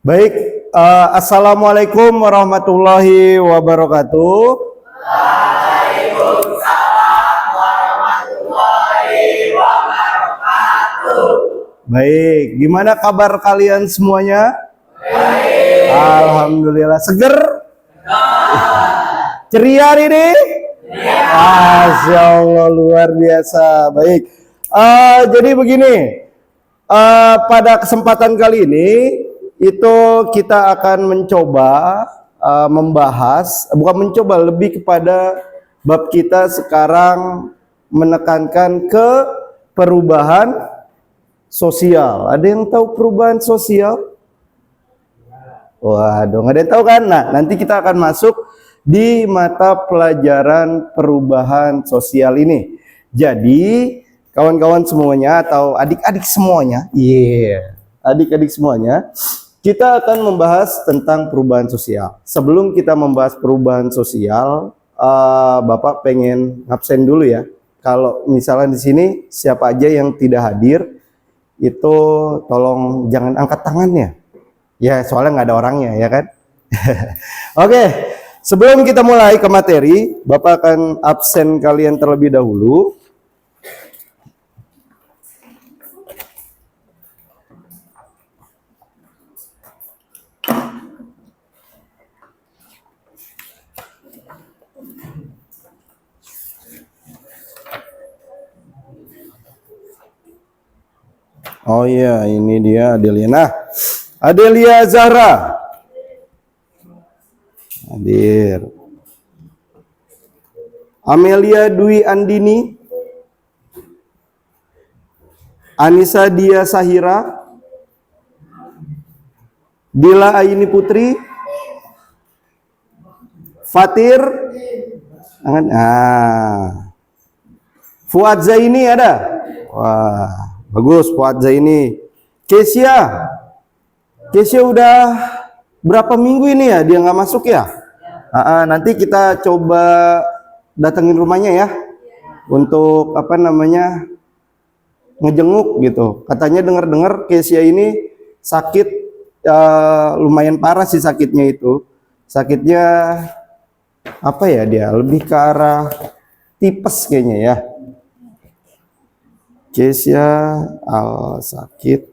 Baik, Assalamualaikum warahmatullahi wabarakatuh. Waalaikumsalam warahmatullahi wabarakatuh. Baik, gimana kabar kalian semuanya? Baik. Alhamdulillah, seger? Ceria hari ini? Masya Allah, luar biasa. Baik, jadi begini, pada kesempatan kali ini itu kita akan mencoba bukan mencoba, lebih kepada bab kita sekarang menekankan ke perubahan sosial. Ada yang tahu perubahan sosial? Waduh, nggak ada yang tahu kan? Nah, nanti kita akan masuk di mata pelajaran perubahan sosial ini. Jadi, kawan-kawan semuanya atau adik-adik semuanya, adik-adik semuanya, kita akan membahas tentang perubahan sosial. Sebelum kita membahas perubahan sosial, Bapak pengen absen dulu ya. Kalau misalnya di sini siapa aja yang tidak hadir, itu tolong jangan angkat tangannya. Ya, soalnya nggak ada orangnya ya kan. Oke, sebelum kita mulai ke materi, Bapak akan absen kalian terlebih dahulu. Oh iya, ini dia Adelia. Nah, Adelia Zahra hadir. Amelia Dwi Andini, Anissa Dia Sahira, Dila Aini Putri, Fatir, Fuad Zaini ada? Wah, bagus Fuad Zaini. Kesia udah berapa minggu ini ya dia nggak masuk ya? Nanti kita coba datengin rumahnya ya, untuk ngejenguk gitu. Katanya dengar-dengar Kesia ini sakit, lumayan parah sih sakitnya itu. Sakitnya apa ya, dia lebih ke arah tipes kayaknya ya. Kesia sakit.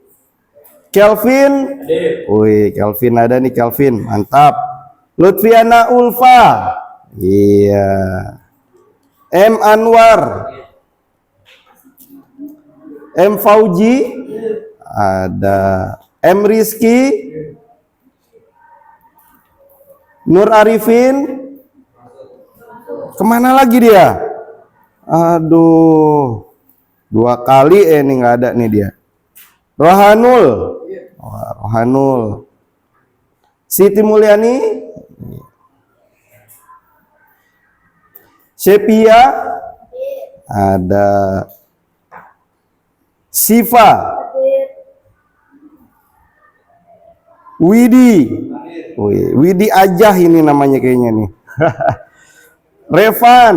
Kelvin, wih Kelvin ada nih, Kelvin mantap. Lutfiana Ulfa, iya. M Anwar, M Fauji ada, M Rizky, Nur Arifin, kemana lagi dia? Aduh, dua kali ini nggak ada nih dia. Rohanul, Rohanul, Siti Mulyani, Sepia, ada, Siva, Widi Ajah ini namanya kayaknya nih. Revan,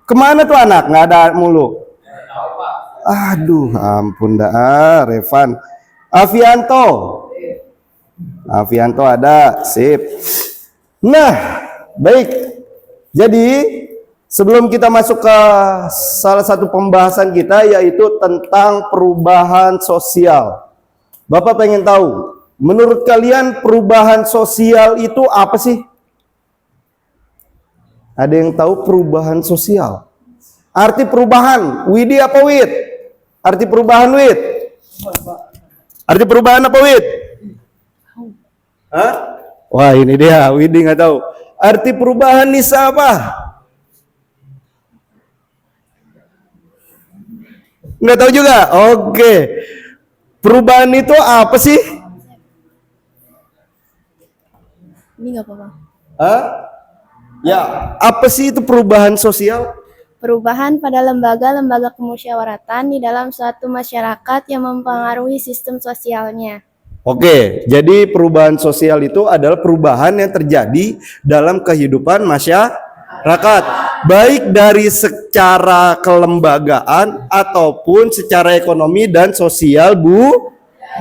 kemana tuh anak? Nggak ada mulu. Aduh, ampun dah, Revan. Avianto ada, sip. Nah, baik. Jadi, sebelum kita masuk ke salah satu pembahasan kita, yaitu tentang perubahan sosial. Bapak pengen tahu, menurut kalian perubahan sosial itu apa sih? Ada yang tahu perubahan sosial? Arti perubahan, Widi apa Wid? Arti perubahan Wid? Arti perubahan apa Wid? Hah? Wah ini dia, Widi nggak tahu. Arti perubahan Nisa apa? Nggak tahu juga? Oke. Perubahan itu apa sih? Ini nggak apa-apa. Hah? Ya, apa sih itu perubahan sosial? Perubahan pada lembaga-lembaga kemusyawaratan di dalam suatu masyarakat yang mempengaruhi sistem sosialnya. Oke, jadi perubahan sosial itu adalah perubahan yang terjadi dalam kehidupan masyarakat, baik dari secara kelembagaan ataupun secara ekonomi dan sosial, Bu.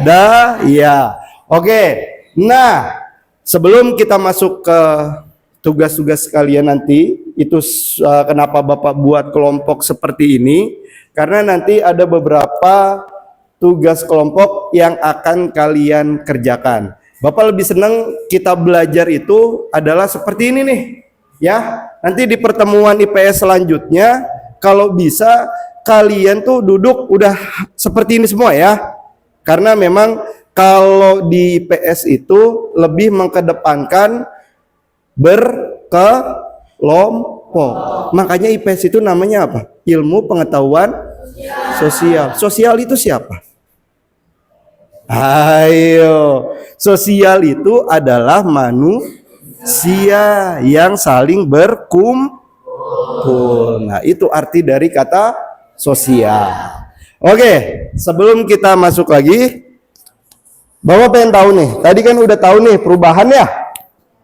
Ya. Oke. Nah, sebelum kita masuk ke tugas-tugas kalian nanti, itu kenapa Bapak buat kelompok seperti ini? Karena nanti ada beberapa tugas kelompok yang akan kalian kerjakan. Bapak lebih senang kita belajar itu adalah seperti ini nih. Ya, nanti di pertemuan IPS selanjutnya, kalau bisa kalian tuh duduk udah seperti ini semua ya. Karena memang kalau di IPS itu lebih mengkedepankan berkelompok. Makanya IPS itu namanya apa? Ilmu pengetahuan sosial. Sosial itu siapa? Ayo, sosial itu adalah manusia yang saling berkumpul. Nah, itu arti dari kata sosial. Oke, sebelum kita masuk lagi, Bapak pengen tahu nih. Tadi kan udah tahu nih perubahan ya.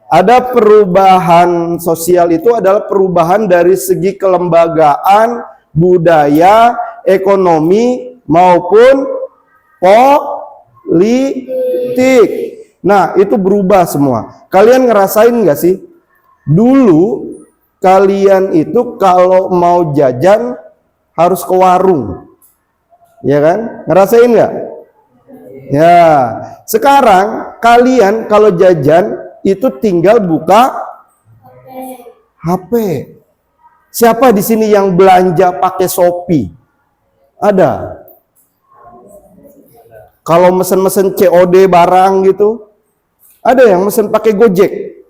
Ada perubahan sosial itu adalah perubahan dari segi kelembagaan, budaya, ekonomi maupun politik. Nah, itu berubah semua. Kalian ngerasain nggak sih? Dulu kalian itu kalau mau jajan harus ke warung. Ya kan? Ngerasain nggak? Ya. Sekarang kalian kalau jajan itu tinggal buka HP. Siapa di sini yang belanja pakai Shopee? Ada. Kalau mesen-mesen COD barang gitu, ada yang mesen pakai Gojek?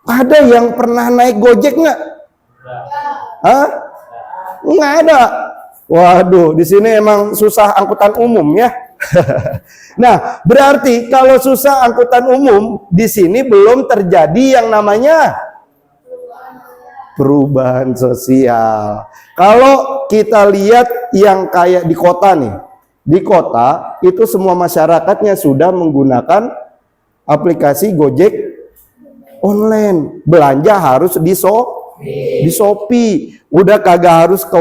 Ada yang pernah naik Gojek nggak? Hah? Nggak ada. Waduh, di sini emang susah angkutan umum ya. Nah, berarti kalau susah angkutan umum, di sini belum terjadi yang namanya perubahan sosial. Kalau kita lihat yang kayak di kota nih, di kota itu semua masyarakatnya sudah menggunakan aplikasi Gojek online. Belanja harus di Shopee. Udah kagak harus ke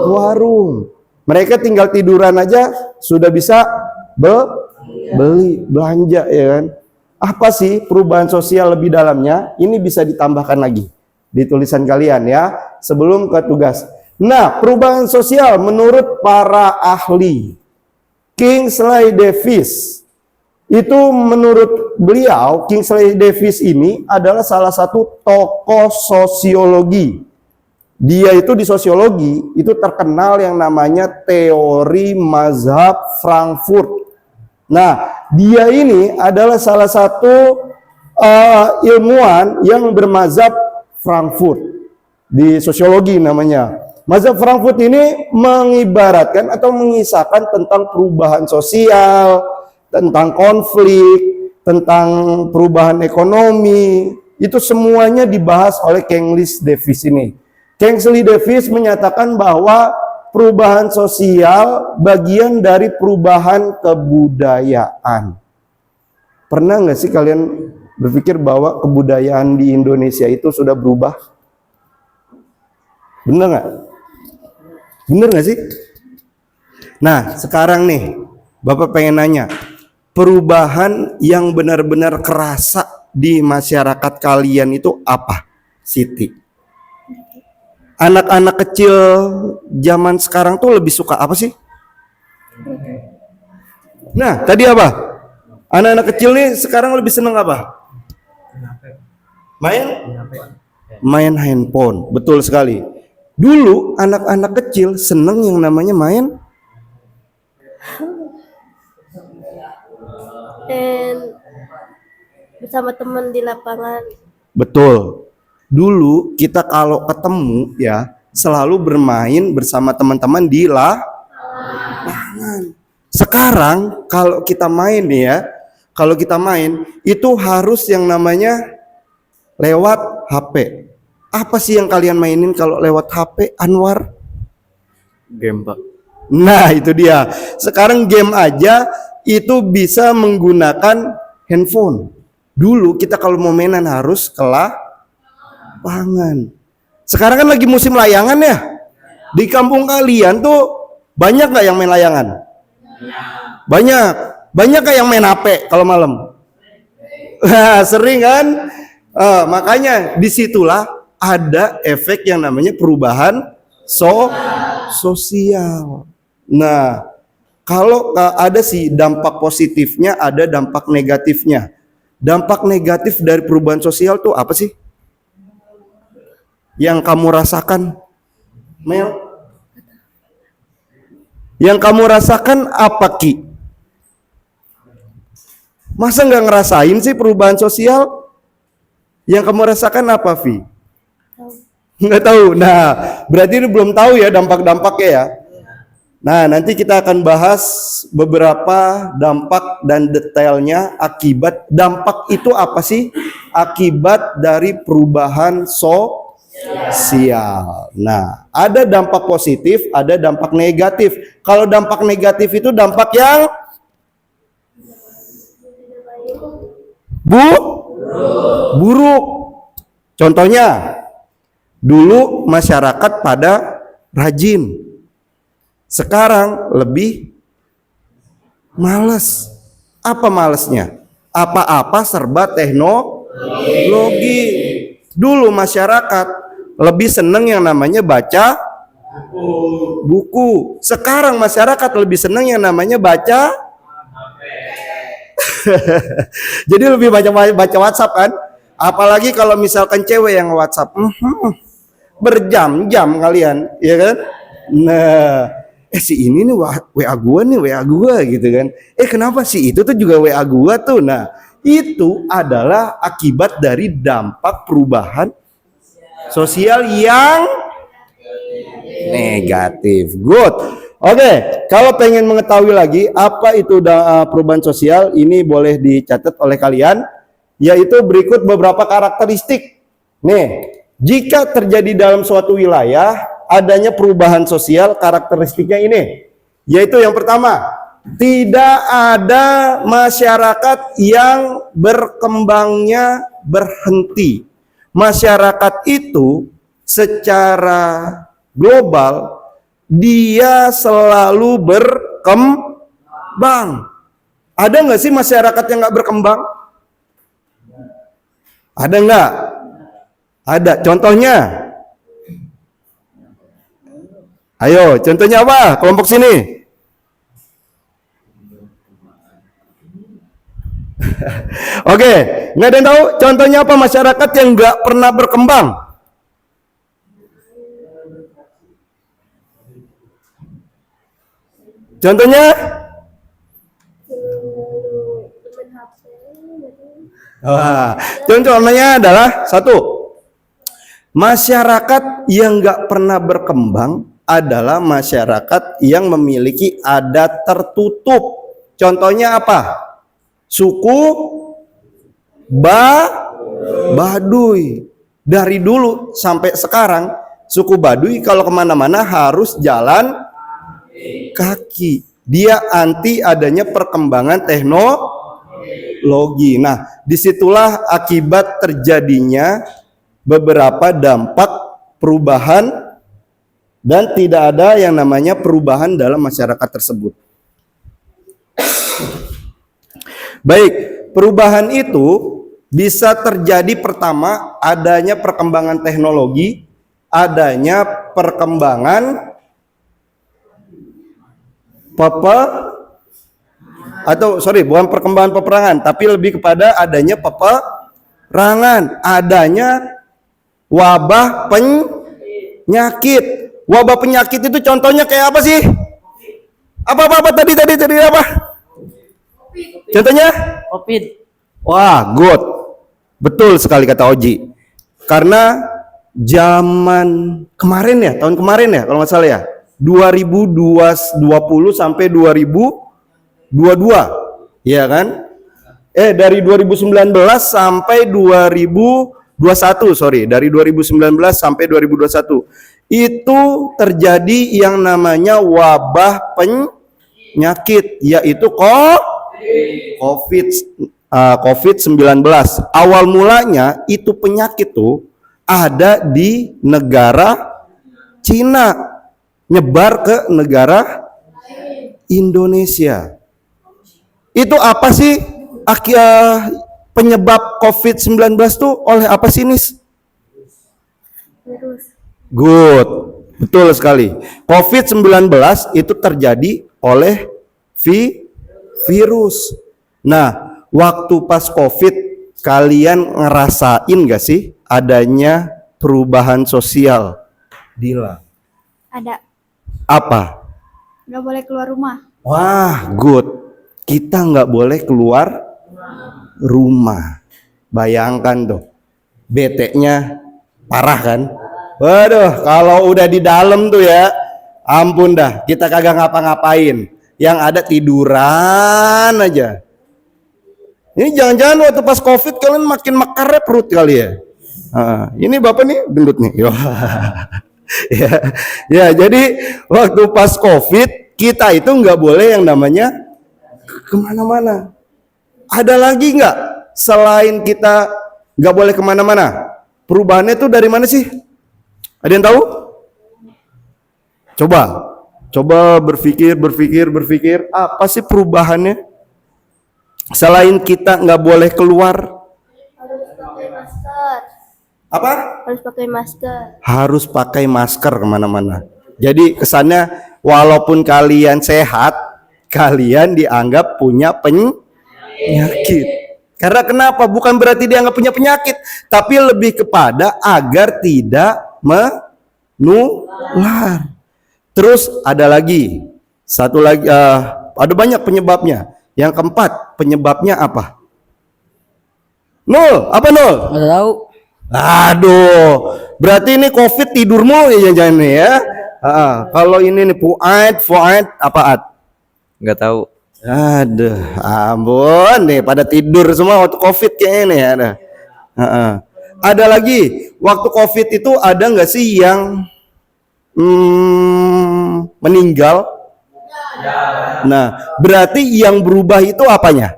warung. Mereka tinggal tiduran aja sudah bisa beli belanja ya kan. Apa sih perubahan sosial lebih dalamnya? Ini bisa ditambahkan lagi di tulisan kalian ya sebelum ke tugas. Nah, perubahan sosial menurut para ahli, Kingsley Davis, itu menurut beliau, Kingsley Davis ini adalah salah satu tokoh sosiologi. Dia itu di sosiologi itu terkenal yang namanya teori mazhab Frankfurt. Nah, dia ini adalah salah satu ilmuwan yang bermazhab Frankfurt di sosiologi namanya. Mazhab Frankfurt ini mengibaratkan atau mengisahkan tentang perubahan sosial, tentang konflik, tentang perubahan ekonomi. Itu semuanya dibahas oleh Kingsley Davis ini. Kingsley Davis menyatakan bahwa perubahan sosial bagian dari perubahan kebudayaan. Pernah nggak sih kalian berpikir bahwa kebudayaan di Indonesia itu sudah berubah? Bener nggak? Bener nggak sih? Nah, sekarang nih, Bapak pengen nanya, perubahan yang benar-benar kerasa di masyarakat kalian itu apa, Siti? Anak-anak kecil zaman sekarang tuh lebih suka apa sih? Nah, tadi apa? Anak-anak kecil nih sekarang lebih seneng apa? Main handphone. Betul sekali. Dulu anak-anak kecil seneng yang namanya main bersama teman di lapangan. Betul. Dulu kita kalau ketemu ya selalu bermain bersama teman-teman di lapangan. Sekarang kalau kita main nih ya, kalau kita main itu harus yang namanya lewat HP. Apa sih yang kalian mainin kalau lewat HP, Anwar? Game, Pak. Nah, itu dia. Sekarang game aja itu bisa menggunakan handphone. Dulu kita kalau mau mainan harus ke lapangan. Sekarang kan lagi musim layangan ya. Di kampung kalian tuh banyak nggak yang main layangan? Banyak. Banyak kayak yang main HP kalau malam. Sering kan? Makanya disitulah ada efek yang namanya perubahan sosial. Nah, kalau ada sih dampak positifnya, ada dampak negatifnya. Dampak negatif dari perubahan sosial tuh apa sih? Yang kamu rasakan, Mel? Yang kamu rasakan apa, Ki? Masa nggak ngerasain sih perubahan sosial? Yang kamu rasakan apa, Vi? Nggak tahu. Nah, berarti ini belum tahu ya dampak-dampaknya ya. Nah, nanti kita akan bahas beberapa dampak dan detailnya akibat. Dampak itu apa sih? Akibat dari perubahan sosial. Nah, ada dampak positif, ada dampak negatif. Kalau dampak negatif itu dampak yang buruk. Contohnya, dulu masyarakat pada rajin, sekarang lebih malas. Apa malasnya? Apa-apa serba teknologi. Dulu masyarakat lebih seneng yang namanya baca buku. Sekarang masyarakat lebih seneng yang namanya baca. Jadi lebih baca WhatsApp kan? Apalagi kalau misalkan cewek yang WhatsApp, berjam-jam kalian, ya kan? Nah, si ini nih WA gua gitu kan? Kenapa sih itu tuh juga WA gua tuh? Nah, itu adalah akibat dari dampak perubahan sosial yang negatif. Good. Oke, kalau pengen mengetahui lagi apa itu perubahan sosial, ini boleh dicatat oleh kalian, yaitu berikut beberapa karakteristik. Nih, jika terjadi dalam suatu wilayah adanya perubahan sosial, karakteristiknya ini, yaitu yang pertama, tidak ada masyarakat yang berkembangnya berhenti. Masyarakat itu secara global dia selalu berkembang. Ada nggak sih masyarakat yang nggak berkembang? Ada nggak? Ada. Contohnya? Ayo, contohnya apa? Kelompok sini. Oke, nggak ada yang tahu? Contohnya apa masyarakat yang nggak pernah berkembang? Contohnya? Contohnya adalah satu, masyarakat yang nggak pernah berkembang adalah masyarakat yang memiliki adat tertutup. Contohnya apa? Suku Baduy. Dari dulu sampai sekarang, suku Baduy kalau kemana-mana harus jalan kaki. Dia anti adanya perkembangan teknologi. Nah, disitulah akibat terjadinya beberapa dampak perubahan dan tidak ada yang namanya perubahan dalam masyarakat tersebut. Baik, perubahan itu bisa terjadi pertama adanya perkembangan teknologi, adanya perkembangan bukan perkembangan peperangan, tapi lebih kepada adanya peperangan, adanya wabah penyakit. Wabah penyakit itu contohnya kayak apa sih? Apa tadi apa? Contohnya? COVID. Wah, good. Betul sekali kata Oji. Karena zaman kemarin ya, tahun kemarin ya kalau nggak salah ya, 2020 sampai 2022, ya kan? Dari 2019 sampai 2021, dari 2019 sampai 2021 itu terjadi yang namanya wabah penyakit, yaitu COVID-19. Awal mulanya itu penyakit tuh ada di negara Cina, nyebar ke negara Indonesia. Itu apa sih penyebab COVID-19 tuh oleh apa sih, Nis? Virus. Good, betul sekali. COVID-19 itu terjadi oleh virus. Nah, waktu pas COVID, kalian ngerasain gak sih adanya perubahan sosial? Dila. Ada. Apa? Nggak boleh keluar rumah. Wah, good. Kita nggak boleh keluar rumah. Bayangkan tuh, bete-nya parah kan? Waduh, kalau udah di dalam tuh ya, ampun dah, kita kagak ngapa-ngapain. Yang ada tiduran aja. Ini jangan-jangan waktu pas COVID kalian makin mekarnya perut kali ya. Ini bapak nih gendut nih. Ya, jadi waktu pas COVID kita itu nggak boleh yang namanya kemana-mana. Ada lagi nggak selain kita nggak boleh kemana-mana? Perubahannya tuh dari mana sih? Ada yang tahu? Coba berpikir. Apa sih perubahannya? Selain kita nggak boleh keluar, Harus pakai masker. apa? Harus pakai masker. Harus pakai masker kemana-mana. Jadi kesannya walaupun kalian sehat, kalian dianggap punya penyakit. Karena kenapa? Bukan berarti dianggap punya penyakit, tapi lebih kepada agar tidak menular. Terus ada lagi, satu lagi, ada banyak penyebabnya. Yang keempat, penyebabnya apa? Nol, apa nol? Nggak tahu. Aduh, berarti ini COVID tidurmu ya jangan nih ya. Kalau ini nih Fuad apaan? Nggak tahu. Aduh, ampun nih pada tidur semua waktu COVID kayaknya nih ada. Ada lagi, waktu COVID itu ada nggak sih yang meninggal? Nah, berarti yang berubah itu apanya?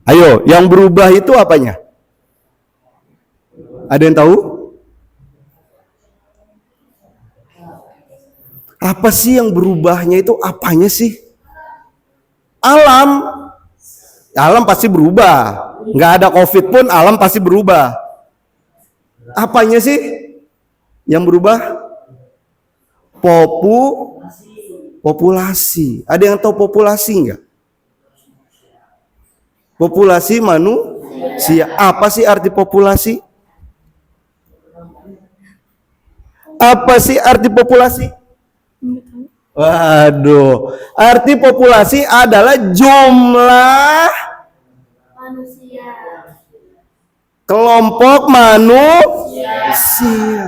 Ayo, yang berubah itu apanya? Ada yang tahu? Apa sih yang berubahnya itu apanya sih? Alam. Alam pasti berubah. Nggak ada COVID pun alam pasti berubah. Apanya sih yang berubah? Populasi. Ada yang tahu populasi nggak? Populasi manusia. Apa sih arti populasi? Apa sih arti populasi? Waduh, arti populasi adalah jumlah Manusia. kelompok manusia.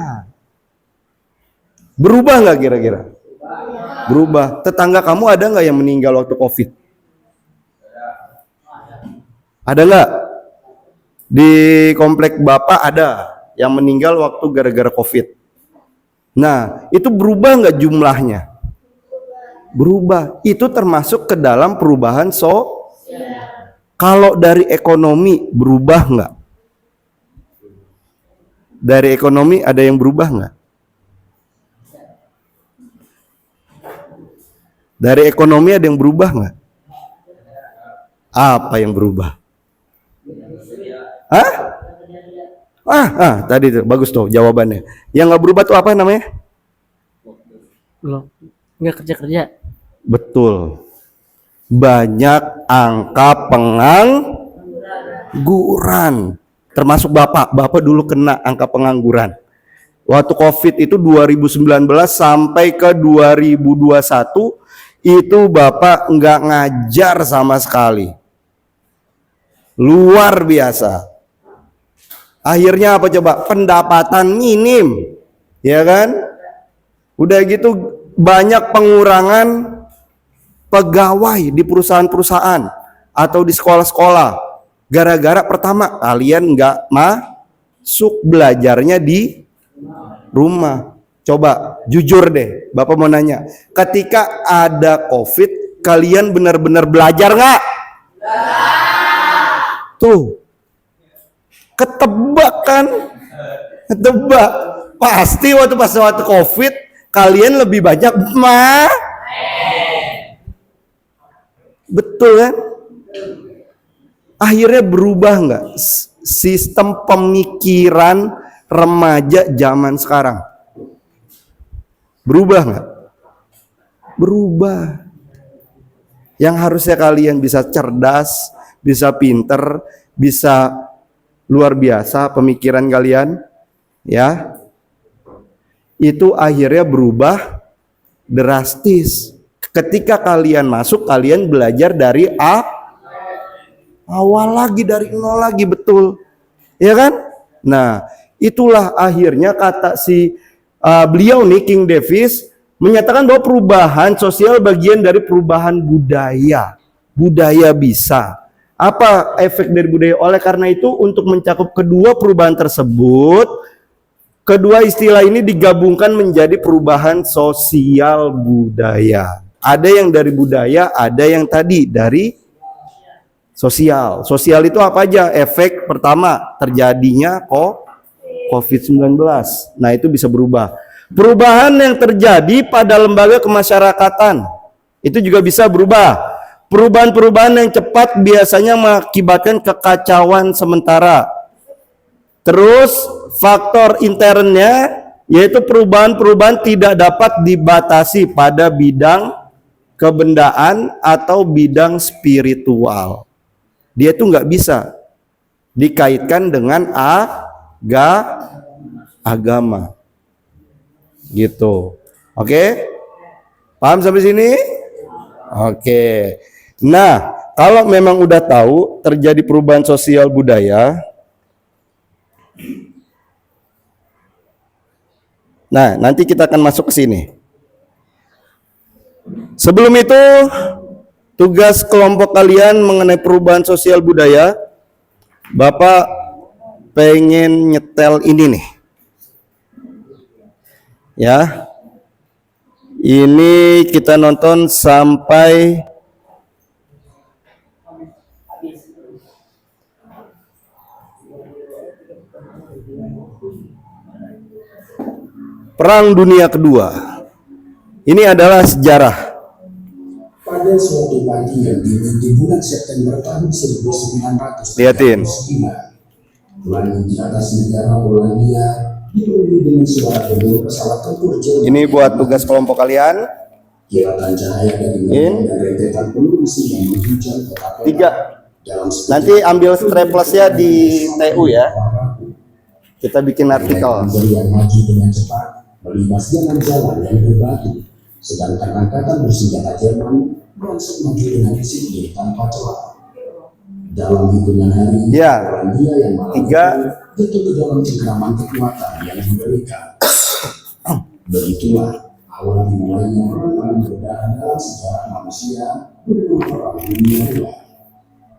Berubah nggak kira-kira? Berubah. Tetangga kamu ada nggak yang meninggal waktu COVID? Ada nggak? Di komplek Bapak ada yang meninggal waktu gara-gara COVID. Nah, itu berubah nggak jumlahnya? Berubah. Itu termasuk ke dalam perubahan Kalau dari ekonomi berubah nggak? Dari ekonomi ada yang berubah nggak? Dari ekonomi ada yang berubah nggak? Apa yang berubah? Tadi tuh bagus tuh jawabannya. Yang nggak berubah tuh apa namanya? Belum. Nggak kerja. Betul. Banyak angka pengangguran. Termasuk Bapak dulu kena angka pengangguran. Waktu COVID itu 2019 sampai ke 2021 itu Bapak nggak ngajar sama sekali. Luar biasa. Akhirnya apa coba? Pendapatan minim. Ya kan? Udah gitu banyak pengurangan pegawai di perusahaan-perusahaan atau di sekolah-sekolah. Gara-gara pertama kalian nggak masuk belajarnya di rumah. Coba jujur deh, Bapak mau nanya. Ketika ada COVID, kalian benar-benar belajar nggak? Tuh, ketebak kan? Ketebak. Pasti waktu COVID kalian lebih banyak betul kan? Akhirnya berubah nggak sistem pemikiran remaja zaman sekarang? Berubah nggak? Berubah. Yang harusnya kalian bisa cerdas, bisa pinter, bisa luar biasa pemikiran kalian, ya, itu akhirnya berubah drastis. Ketika kalian masuk, kalian belajar dari awal lagi, dari nol lagi, betul, ya kan? Nah, itulah akhirnya kata si beliau nih, King Davis, menyatakan bahwa perubahan sosial bagian dari perubahan budaya. Budaya bisa. Apa efek dari budaya? Oleh karena itu, untuk mencakup kedua perubahan tersebut, kedua istilah ini digabungkan menjadi perubahan sosial budaya. Ada yang dari budaya, ada yang tadi dari sosial. Sosial itu apa aja? Efek pertama, terjadinya COVID-19. Nah, itu bisa berubah. Perubahan yang terjadi pada lembaga kemasyarakatan itu juga bisa berubah. Perubahan-perubahan yang cepat biasanya mengakibatkan kekacauan sementara. Terus faktor internnya yaitu perubahan-perubahan tidak dapat dibatasi pada bidang kebendaan atau bidang spiritual. Dia tuh nggak bisa dikaitkan dengan agama. Gitu. Oke? Paham sampai sini? Oke. Nah, kalau memang udah tahu terjadi perubahan sosial budaya, nah, nanti kita akan masuk ke sini. Sebelum itu, tugas kelompok kalian mengenai perubahan sosial budaya, Bapak pengen nyetel ini nih. Ya, ini kita nonton sampai Perang Dunia Kedua. Ini adalah sejarah. Pada suatu pagi yang dingin di bulan September tahun 1945, Lihatin. langit di atas negara Polandia dipenuhi dengan suara debur pesawat tempur Jerman. Ini buat tugas kelompok kalian. Kilatan cahaya dari medan dan rentetan peluru besi yang menghujam kota-kota. 3. Dalam Nanti ambil straplessnya di TU ya. Kita bikin artikel. yang maju dengan cepat melibas jalan-jalan yang berbatu, sedangkan angkatan bersenjata Jerman langsung maju dengan disiplin tanpa celah. Dalam hitungan hari, Ya. Polandia yang malam 3. jatuh ke dalam cengkraman kekuatan yang mengerikan. Begitulah awal dimulainya perang paling berdarah dalam sejarah manusia bernama Perang Dunia II.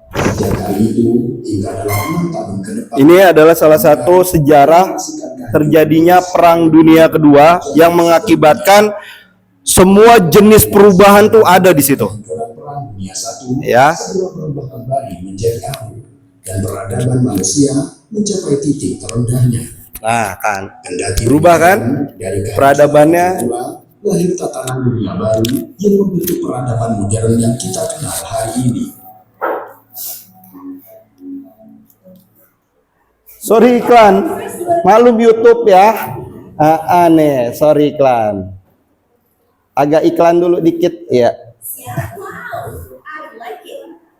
Sejak hari itu hingga dalam 6 tahun ke depan, Ini adalah salah satu sejarah terjadinya Perang Dunia Kedua yang mengakibatkan semua jenis perubahan tuh ada di situ. Perang Dunia I Ya. segera berubah kembali menjadi abu dan peradaban manusia mencapai titik terendahnya. Nah, kan. Kendati Berubah kan? dari kehancuran Peradabannya. kedua, lahir tatanan dunia baru yang membentuk peradaban modern yang kita kenal hari ini. Sorry iklan, malum YouTube ya. Aneh, sorry iklan. Agak iklan dulu dikit ya.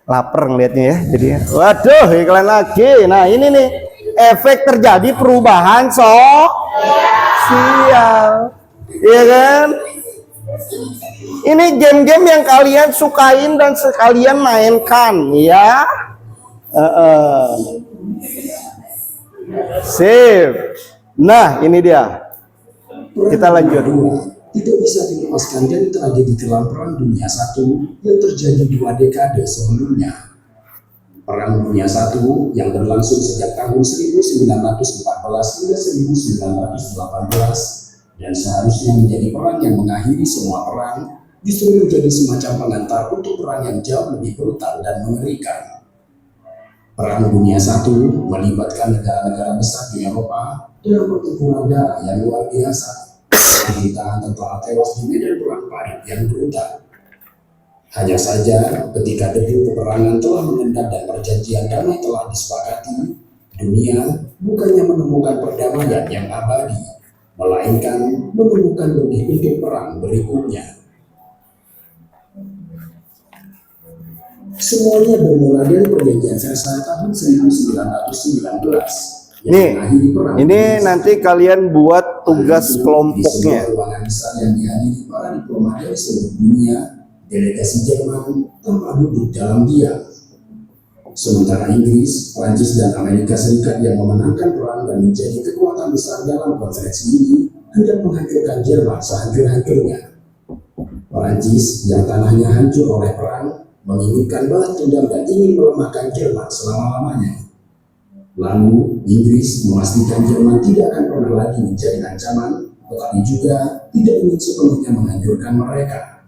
Laper ngelihatnya ya, jadi. Waduh, iklan lagi. Nah ini nih efek terjadi perubahan sosial, iya kan? Ini game-game yang kalian sukain dan sekalian mainkan, ya. Sip. Nah, ini dia. Kita lanjut. Tidak bisa dilepaskan dari tragedi kelam Perang Dunia I yang terjadi 2 dekade sebelumnya. Perang Dunia I yang berlangsung sejak tahun 1914 hingga 1918 dan seharusnya menjadi perang yang mengakhiri semua perang, justru menjadi semacam pengantar untuk perang yang jauh lebih brutal dan mengerikan. Perang Dunia I melibatkan negara-negara besar di Eropa dalam pertempuran darah yang luar biasa. Ditahan tentara tewas di medan perang Parit yang brutal. Hanya saja ketika debu peperangan telah mengendap dan perjanjian damai telah disepakati, dunia bukannya menemukan perdamaian yang abadi, melainkan menemukan lebih untuk perang berikutnya. Semuanya bermula dari perjanjian Versailles tahun 1919. Nih, ini nanti kalian buat tugas kelompoknya. Di ruangan besar yang dihadiri para diplomat dari seluruh dunia, delegasi Jerman tanpa duduk dalam diam. Sementara Inggris, Prancis, dan Amerika Serikat yang memenangkan perang dan menjadi kekuatan besar dalam konferensi ini hendak menghancurkan Jerman sehancur-hancurnya. Prancis yang tanahnya hancur oleh perang menginginkan balas dendam dan ingin melemahkan Jerman selama-lamanya. Lalu Inggris memastikan Jerman tidak akan pernah lagi menjadi ancaman, tetapi juga tidak ingin sepenuhnya menghancurkan mereka.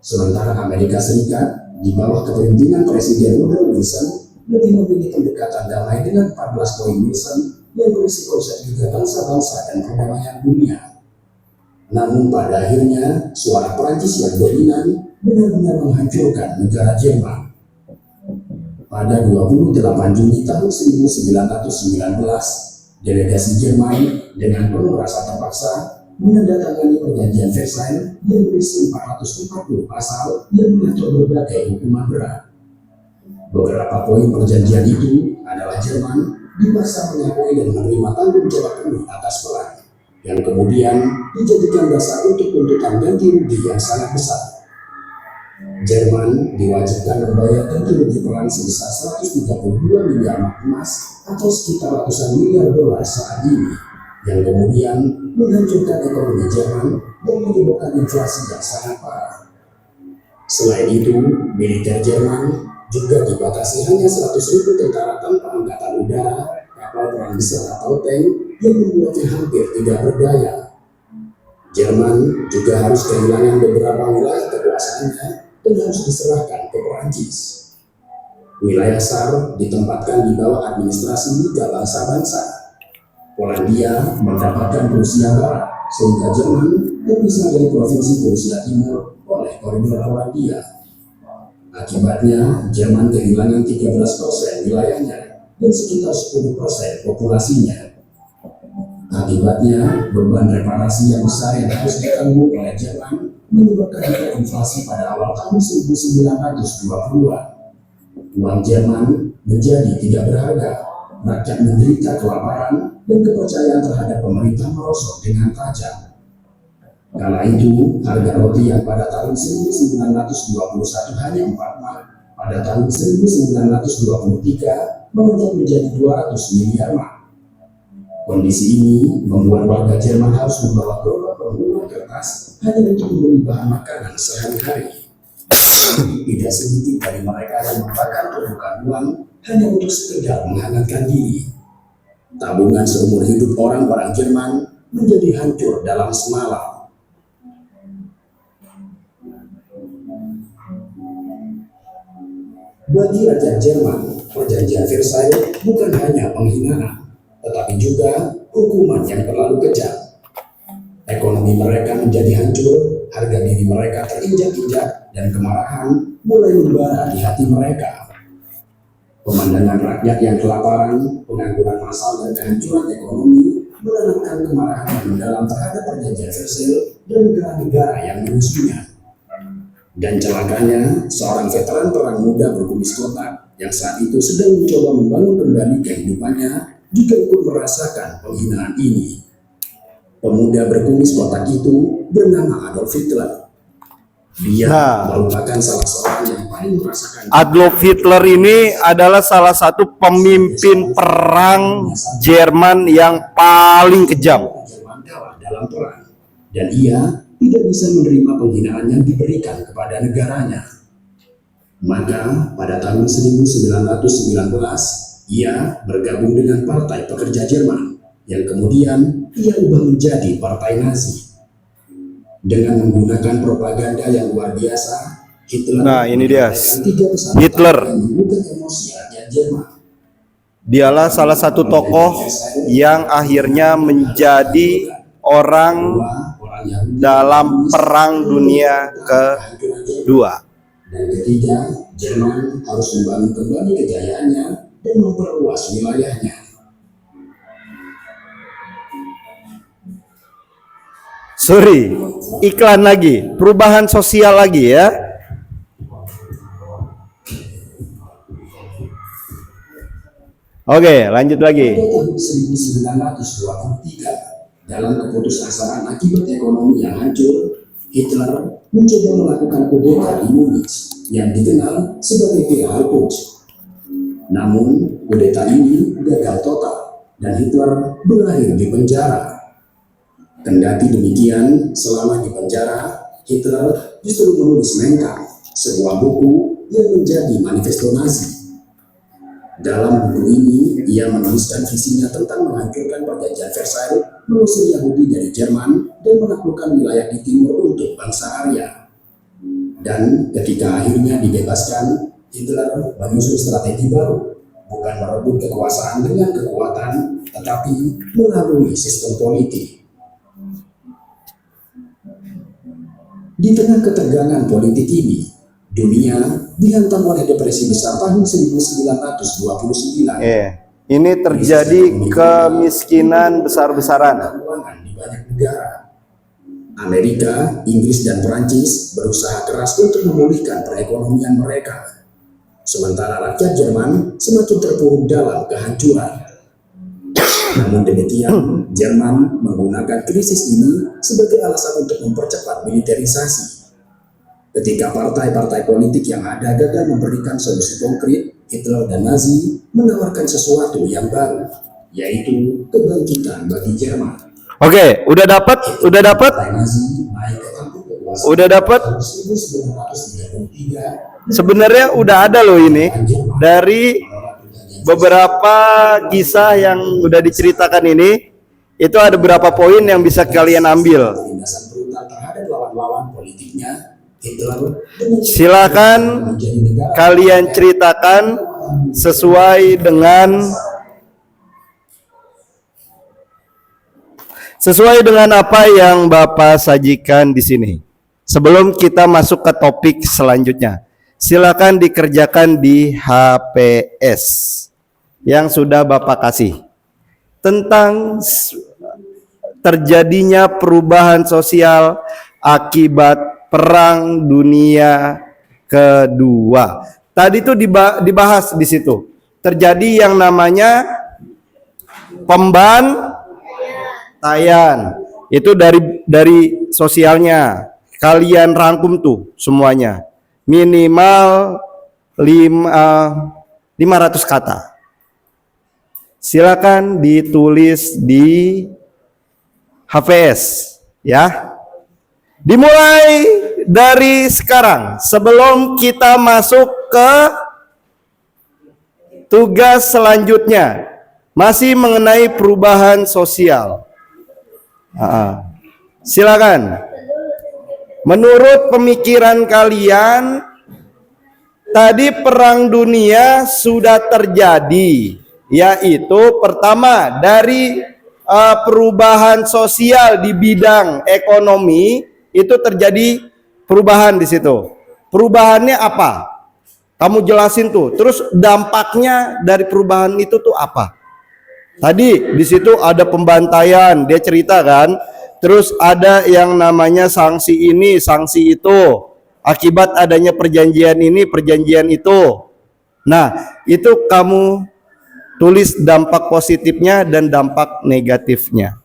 Sementara Amerika Serikat di bawah kepemimpinan Presiden Woodrow Wilson lebih memilih pendekatan damai dengan 14 poin Wilson yang berisi konsep juga bangsa-bangsa dan perdamaian dunia. Namun pada akhirnya suara Prancis yang dominan benar-benar menghancurkan negara Jerman. Pada 28 Juni tahun 1919, delegasi Jerman dengan penuh rasa terpaksa menandatangani perjanjian Versailles yang berisi 440 pasal yang mengatur berbagai hukuman berat. Beberapa poin perjanjian itu adalah Jerman dipaksa mengakui dan menerima tanggung jawab penuh atas perang, yang kemudian dijadikan dasar untuk tuntutan ganti rugi yang sangat besar. Jerman diwajibkan membayar ganti rugi perang sebesar 132 miliar mark emas atau sekitar ratusan miliar dolar saat ini, yang kemudian menghancurkan ekonomi Jerman dan menyebabkan inflasi yang sangat parah. Selain itu, militer Jerman juga dibatasi hanya 100.000 tentara tanpa angkatan udara, kapal perang besar atau tank yang membuatnya hampir tidak berdaya. Jerman juga harus kehilangan beberapa wilayah kekuasaannya dan harus diserahkan ke Perancis. Wilayah SAR ditempatkan di bawah administrasi Liga Bangsa-Bangsa. Polandia mendapatkan Prusia Barat, sehingga Jerman terpisah dari provinsi Prusia Timur oleh koridor Polandia. Akibatnya, Jerman kehilangan 13% wilayahnya dan sekitar 10% populasinya. Akibatnya, beban reparasi yang besar yang harus ditanggung oleh Jerman menyebabkan inflasi pada awal tahun 1920-an. Uang Jerman menjadi tidak berharga, rakyat menderita kelaparan, dan kepercayaan terhadap pemerintah merosot dengan tajam. Kala itu, harga roti yang pada tahun 1921 hanya 4 mark, pada tahun 1923 melonjak menjadi 200 miliar mark. Kondisi ini membuat warga Jerman harus membawa gerobak penuh kertas hanya untuk membeli bahan makanan sehari-hari. Tidak sedikit dari mereka yang membakar tumpukan uang hanya untuk sekedar menghangatkan diri. Tabungan seumur hidup orang-orang Jerman menjadi hancur dalam semalam. Bagi rakyat Jerman, perjanjian Versailles bukan hanya penghinaan, tetapi juga hukuman yang terlalu kejam. Ekonomi mereka menjadi hancur, harga diri mereka terinjak-injak, dan kemarahan mulai membara di hati mereka. Pemandangan rakyat yang kelaparan, pengangguran massal, dan kehancuran ekonomi menanamkan kemarahan yang mendalam terhadap perjanjian Versailles dan negara-negara yang memusuhinya. Dan celakanya, seorang veteran perang muda berkumis kotak yang saat itu sedang mencoba membangun kembali kehidupannya juga ikut merasakan penghinaan ini. Pemuda berkumis kotak itu bernama Adolf Hitler. Dia merupakan salah seorang yang paling merasakan. Adolf Hitler ini adalah salah satu pemimpin perang Jerman yang paling kejam. Jerman kalah dalam perang, dan ia tidak bisa menerima penghinaan yang diberikan kepada negaranya. Maka pada tahun 1919 ia bergabung dengan Partai Pekerja Jerman, yang kemudian ia ubah menjadi Partai Nazi. Dengan menggunakan propaganda yang luar biasa, Hitler Hitler membuka emosi rakyat Jerman. Dialah salah satu tokoh yang akhirnya menjadi orang Orang Yahudi dalam Perang Dunia Kedua. Dan ketiga, Jerman harus membangun kembali kejayaannya dan memperluas wilayahnya. Sorry, iklan lagi, perubahan sosial lagi ya. Oke, lanjut lagi. Pada tahun 1923, dalam keputusasaan akibat ekonomi yang hancur, Hitler mencoba melakukan kudeta di Munich yang dikenal sebagai Putsch. Namun, kudeta ini gagal total dan Hitler berakhir di penjara. Kendati demikian, selama di penjara, Hitler justru menulis Mein Kampf, sebuah buku yang menjadi manifesto Nazi. Dalam buku ini, ia menuliskan visinya tentang menghancurkan perjanjian Versailles, mengusir Yahudi dari Jerman, dan menaklukkan wilayah di timur untuk bangsa Arya. Dan ketika akhirnya dibebaskan, Hitler menyusun strategi baru, bukan merebut kekuasaan dengan kekuatan, tetapi melalui sistem politik. Di tengah ketegangan politik ini, dunia dihantam oleh depresi besar tahun 1929. Ini terjadi kemiskinan besar-besaran. Keuangan di banyak negara. Amerika, Inggris, dan Perancis berusaha keras untuk memulihkan perekonomian mereka. Sementara rakyat Jerman semakin terpuruk dalam kehancuran. Namun demikian, Jerman menggunakan krisis ini sebagai alasan untuk mempercepat militerisasi. Ketika partai-partai politik yang ada gagal memberikan solusi konkret, Hitler dan Nazi menawarkan sesuatu yang baru, yaitu kebangkitan bagi Jerman. Oke, udah dapat? Partai Nazi naik ke tampuk kekuasaan Udah dapat? tahun 1933. Sebenarnya udah ada loh ini dari beberapa kisah yang udah diceritakan ini. Itu ada beberapa poin yang bisa kalian ambil. Penindasan brutal terhadap lawan-lawan politiknya, Hitler Silakan menjadi negara kalian ceritakan sesuai dengan apa yang Bapak sajikan di sini. Sebelum kita masuk ke topik selanjutnya, silakan dikerjakan di HPS yang sudah Bapak kasih tentang terjadinya perubahan sosial akibat Perang Dunia Kedua. Tadi itu dibahas di situ. Terjadi yang namanya pembantaian. Itu dari sosialnya. Kalian rangkum tuh semuanya. Minimal 500 kata. Silakan ditulis di HVS ya. Dimulai dari sekarang sebelum kita masuk ke tugas selanjutnya, masih mengenai perubahan sosial. Silakan. Menurut pemikiran kalian, tadi perang dunia sudah terjadi, yaitu pertama dari perubahan sosial di bidang ekonomi. Itu terjadi perubahan di situ. Perubahannya apa? Kamu jelasin tuh. Terus dampaknya dari perubahan itu tuh apa? Tadi di situ ada pembantaian, dia cerita kan. Terus ada yang namanya sanksi ini, sanksi itu. Akibat adanya perjanjian ini, perjanjian itu. Nah, itu kamu tulis dampak positifnya dan dampak negatifnya.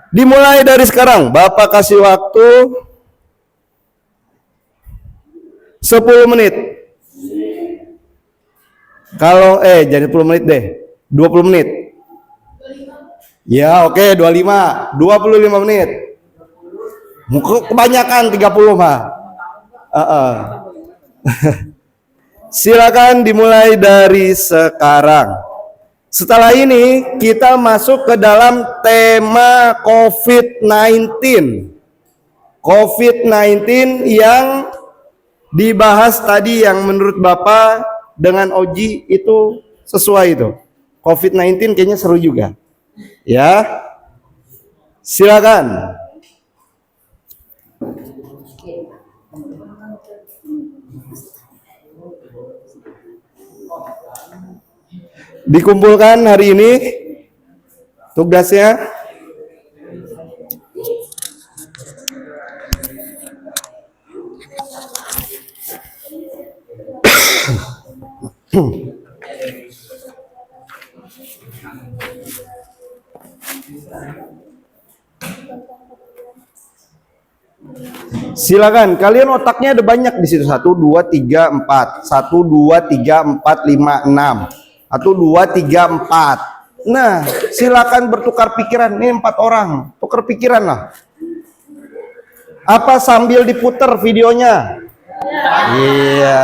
Dimulai dari sekarang, Bapak kasih waktu 10 menit. Kalau jadi 10 menit deh, 20 menit. Ya, oke, 25 menit. Kebanyakan 30 mah. Silakan dimulai dari sekarang. Setelah ini kita masuk ke dalam tema COVID-19. COVID-19 yang dibahas tadi yang menurut Bapak dengan Oji itu sesuai itu. COVID-19 kayaknya seru juga. Ya. Silakan. Dikumpulkan hari ini tugasnya. Silakan, kalian otaknya ada banyak di situ. 1, 2, 3, 4. 1, 2, 3, 4, 5, 6. 1, 2, 3, 4. Nah, silakan bertukar pikiran. Ini 4 orang, tukar pikiran lah. Apa sambil diputer videonya? Iya,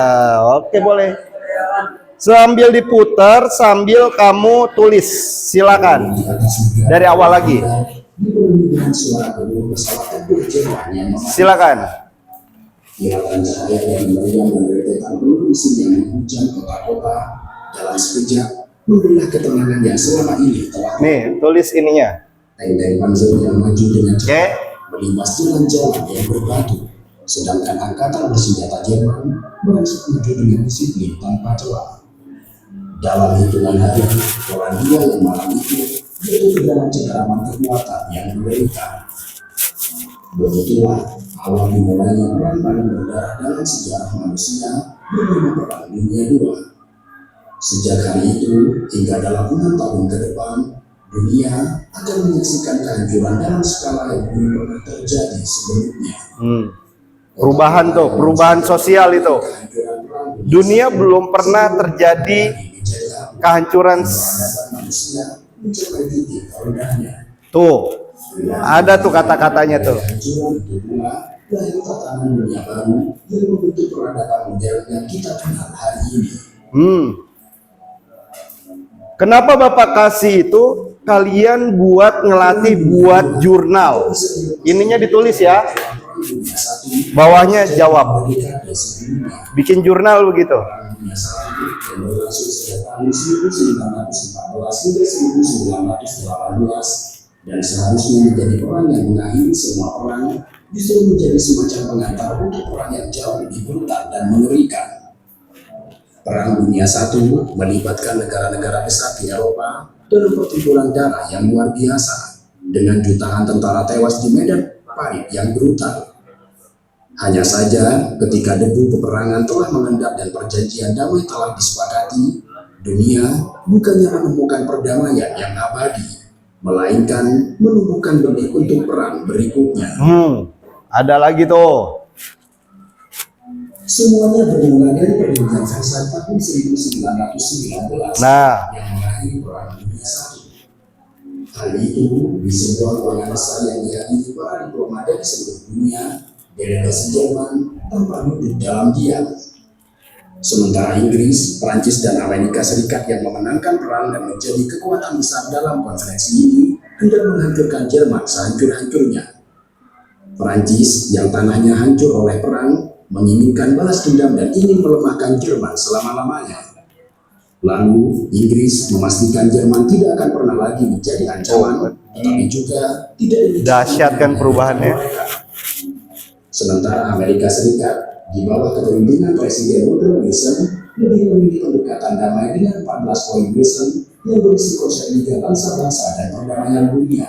oke boleh. Sambil diputer, sambil kamu tulis. Silakan. Dari awal lagi. Silakan. Kilatan cahaya dari meriam dan rentetan peluru mesin yang menghujam kota-kota dalam sekejap memberilah ketenangan yang selama ini telah. Nih, tulis ininya. Tank-tank panzer yang maju dengan cepat melimpah jalan-jalan yang berbatu, sedangkan angkatan bersenjata Jerman merasa maju dengan disiplin tanpa celah. Dalam hitungan hari, Polandia yang malam itu jatuh ke dalam cengkeraman kekuatan yang mengerikan. Begitulah awal dimulainya perang paling berdarah dalam sejarah manusia bernama Perang Dunia II. Sejak hari itu hingga dalam 6 tahun ke depan, dunia akan menyaksikan kehancuran dalam skala yang belum pernah terjadi sebelumnya. Perubahan tuh, perubahan sosial itu. Dunia belum pernah terjadi kehancuran. Tuh, ada tuh kata-katanya tuh. Kenapa Bapak kasih itu? Kalian buat ngelatih buat jurnal. Ininya ditulis ya. Bawahnya jawab. Bikin jurnal begitu. Dan seharusnya menjadi perang yang mengakhiri semua perang, justru menjadi semacam pengantar untuk perang yang jauh lebih brutal dan mengerikan. Perang Dunia I melibatkan negara-negara besar di Eropa dalam pertempuran darah yang luar biasa, dengan jutaan tentara tewas di medan parit yang brutal. Hanya saja ketika debu peperangan telah mengendap dan perjanjian damai telah disepakati, dunia bukannya menemukan perdamaian yang abadi, melainkan menumbuhkan benih untuk perang berikutnya. Ada lagi tuh. Semuanya bermula dari perjanjian Versailles tahun 1919 yang mengakhiri Perang Dunia I. Hal itu di sebuah ruangan besar yang dihadiri para diplomat dari seluruh dunia, delegasi Jerman tanpa duduk dalam diam. Sementara Inggris, Prancis, dan Amerika Serikat yang memenangkan perang dan menjadi kekuatan besar dalam konferensi ini hendak menghancurkan Jerman sehancur-hancurnya. Prancis yang tanahnya hancur oleh perang menginginkan balas dendam dan ingin melemahkan Jerman selama-lamanya. Lalu Inggris memastikan Jerman tidak akan pernah lagi menjadi ancaman, tetapi juga tidak dahsyat kan perubahannya. Sementara Amerika Serikat di bawah kepemimpinan Presiden Woodrow Wilson lebih memilih pendekatan damai dengan 14 poin Wilson yang berisi konsep Liga Bangsa-Bangsa dan perdamaian dunia.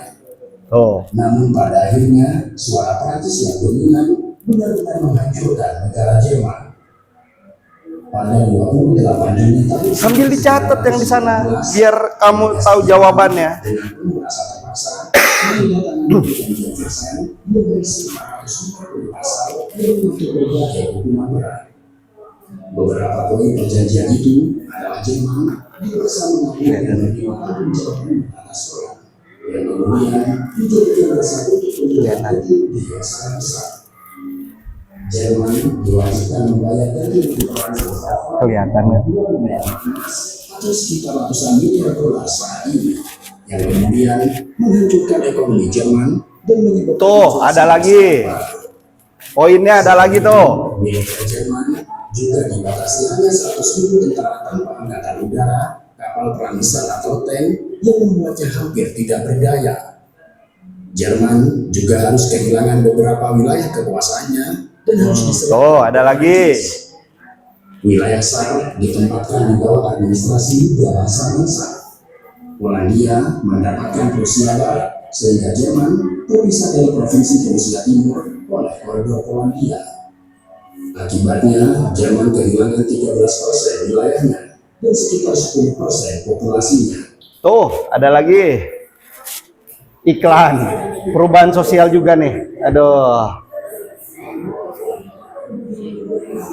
Namun pada akhirnya suara Prancis yang dominan benar-benar menghancurkan negara Jerman. Pada 28 Juni tahun sambil dicatat yang di sana biar kamu tahu jawabannya. dengan penuh rasa terpaksa, menandatangani perjanjian Versailles yang berisi 450 pasal yang mengatur berbagai hukuman berat. Beberapa poin perjanjian itu adalah Jerman dipaksa mengakui dan menerima tanggung jawab atas perang, yang kemudian dijadikan dasar untuk penjelasan di yang sangat besar. Jerman diwajibkan membayar ganti rugi perang Kelihatan nggak? atau sekitar ratusan miliar dolar saat ini, yang kemudian menghancurkan ekonomi Jerman dan menyebabkan Tuh, ada lagi. Poinnya ada lagi tuh. militer Jerman juga dibatasi hanya 100.000 tentara tanpa angkatan udara, kapal perang besar atau tank yang membuatnya hampir tidak berdaya. Jerman juga harus kehilangan beberapa wilayah kekuasaannya dan harus diserahkan. Oh, ada lagi. Wilayah Saar ditempatkan di bawah administrasi bahasa Saar. Polandia mendapatkan Prusia Barat, sehingga Jerman terpisah dari provinsi Prusia Timur oleh koridor Polandia. Akibatnya, Jerman kehilangan 13% wilayahnya dan sekitar 10% populasinya. Tuh, ada lagi. Iklan. Perubahan sosial juga nih. Aduh.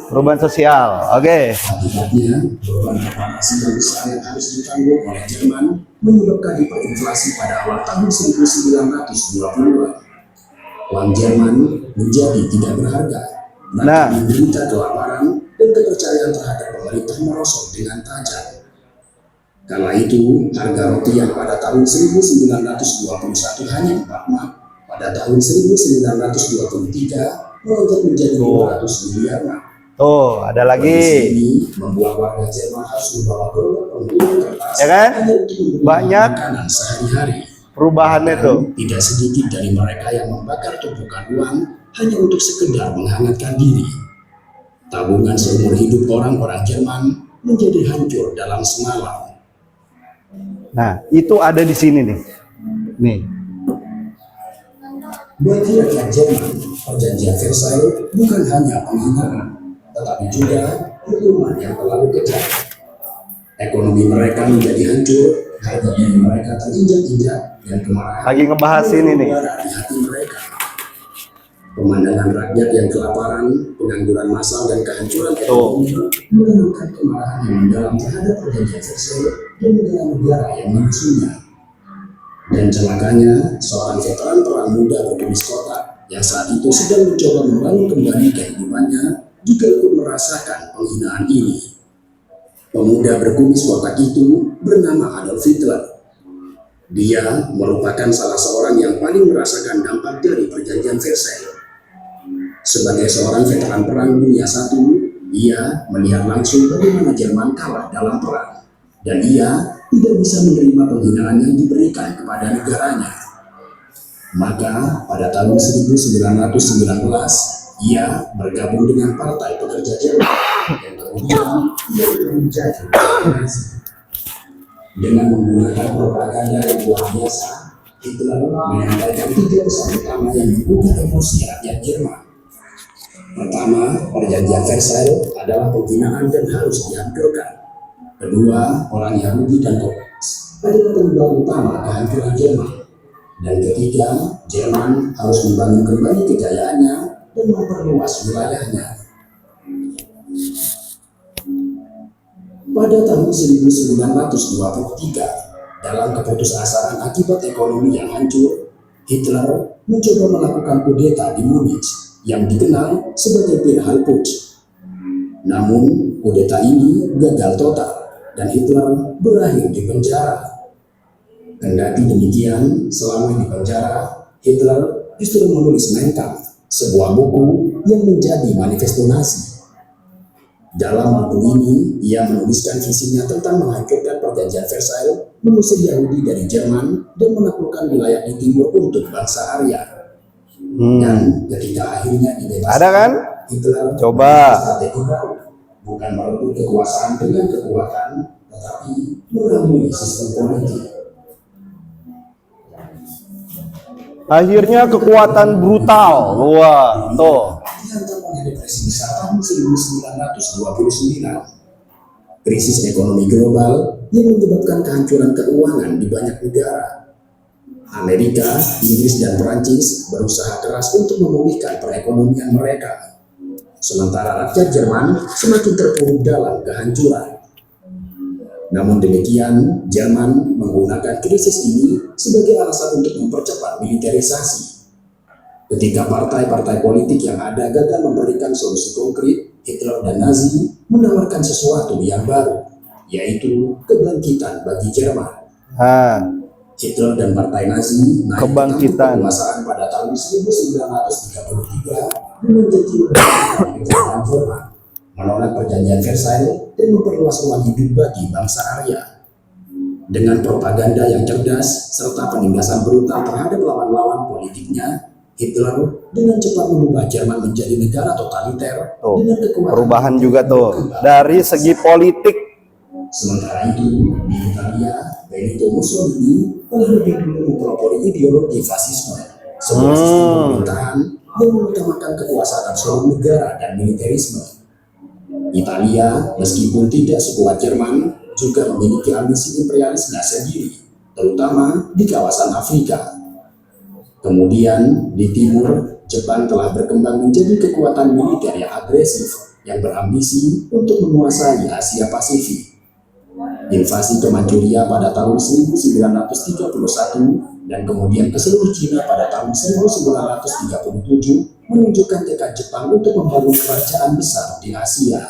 Perubahan sosial. Oke. Akibatnya, beban reparasi yang besar yang harus ditanggung oleh Jerman menyebabkan hiperinflasi pada awal tahun 1920-an. Uang Jerman menjadi tidak berharga. Nah. Menderita kelaparan dan kepercayaan terhadap pemerintah merosot dengan tajam. Kala itu, harga roti yang pada tahun 1921 hanya 4 mark, pada tahun 1923 melonjak menjadi 200 miliar mark. Tuh, ada lagi. Ini membuat warga Jerman harus membawa gerobak penggunaan kertas Ya kan? hanya untuk membeli Banyak makanan sehari-hari. perubahannya tuh. Tidak sedikit dari mereka yang membakar tumpukan uang hanya untuk sekedar menghangatkan diri. Tabungan seumur hidup orang-orang Jerman menjadi hancur dalam semalam. Nah, itu ada di sini nih. Nih. Bagi rakyat Jerman, perjanjian Versailles bukan hanya penghinaan, tetapi juga hukuman yang terlalu kejam. Ekonomi mereka menjadi hancur, harga diri mereka terinjak-injak, dan kemarahan Lagi ngebahas ini nih. membara di hati mereka. Pemandangan rakyat yang kelaparan, pengangguran massal, dan kehancuran ekonomi menanamkan kemarahan yang mendalam terhadap perjanjian Versailles dan negara-negara yang menyusunnya. Dan celakanya, seorang veteran perang muda berkumis kotak yang saat itu sedang mencoba membangun kembali kehidupannya juga ikut merasakan penghinaan ini. Pemuda berkumis kotak itu bernama Adolf Hitler. Dia merupakan salah seorang yang paling merasakan dampak dari perjanjian Versailles. Sebagai seorang veteran perang dunia I, ia melihat langsung bagaimana Jerman kalah dalam perang, dan ia tidak bisa menerima penghinaan yang diberikan kepada negaranya. Maka pada tahun 1919, ia bergabung dengan Partai Pekerja Jerman, dan kemudian ia menjadi Nazi. Dengan menggunakan propaganda yang luar biasa, Hitler menyampaikan 3 pesan utama yang menggugah emosi rakyat Jerman. Pertama, perjanjian Versailles adalah penghinaan dan harus dihancurkan. Kedua, orang Yahudi dan komunis adalah penyebab utama kehancuran Jerman. Dan ketiga, Jerman harus membangun kembali kejayaannya dan memperluas wilayahnya. Pada tahun 1923, dalam keputusasaan akibat ekonomi yang hancur, Hitler mencoba melakukan kudeta di Munich yang dikenal sebagai Putsch. Namun, kudeta ini gagal total dan Hitler berakhir di penjara. Kendati demikian, selama di penjara, Hitler justru menulis Mein Kampf, sebuah buku yang menjadi manifesto Nazi. Dalam buku ini, ia menuliskan visinya tentang menghancurkan perjanjian Versailles, mengusir Yahudi dari Jerman, dan menaklukkan wilayah di timur untuk bangsa Arya. Dan ketika akhirnya dibebaskan, Ada kan? Hitler Coba. strategi baru, bukan merebut kekuasaan dengan kekuatan, tetapi melalui sistem politik. Akhirnya kekuatan brutal. Wah, tuh. Dihantam oleh depresi besar tahun 1929, krisis ekonomi global yang menyebabkan kehancuran keuangan di banyak negara. Amerika, Inggris, dan Perancis berusaha keras untuk memulihkan perekonomian mereka. Sementara rakyat Jerman semakin terpuruk dalam kehancuran. Namun demikian, Jerman menggunakan krisis ini sebagai alasan untuk mempercepat militerisasi. Ketika partai-partai politik yang ada gagal memberikan solusi konkret, Hitler dan Nazi menawarkan sesuatu yang baru, yaitu kebangkitan bagi Jerman. Hitler dan Partai Nazi naik Kebangkitan. kekuasaan pada tahun 1933 dengan janji kemerdekaan Jerman, menolak perjanjian Versailles dan memperluas ruang hidup bagi bangsa Arya. Dengan propaganda yang cerdas serta penindasan brutal terhadap lawan-lawan politik politiknya, Hitler dengan cepat mengubah Jerman menjadi negara totaliter dengan kekuatan Perubahan juga tuh dari segi politik. Sementara itu, di Italia, Benito Mussolini telah lebih dulu mempelopori ideologi fasisme, sebuah sistem pemerintahan yang mengutamakan kekuasaan seluruh negara dan militerisme. Italia, meskipun tidak sekuat Jerman, juga memiliki ambisi imperialisme sendiri, terutama di kawasan Afrika. Kemudian, di timur, Jepang telah berkembang menjadi kekuatan militer yang agresif, yang berambisi untuk menguasai Asia Pasifik. Invasi ke Manchuria pada tahun 1931 dan kemudian ke seluruh Cina pada tahun 1937 menunjukkan tekad Jepang untuk membangun kerajaan besar di Asia.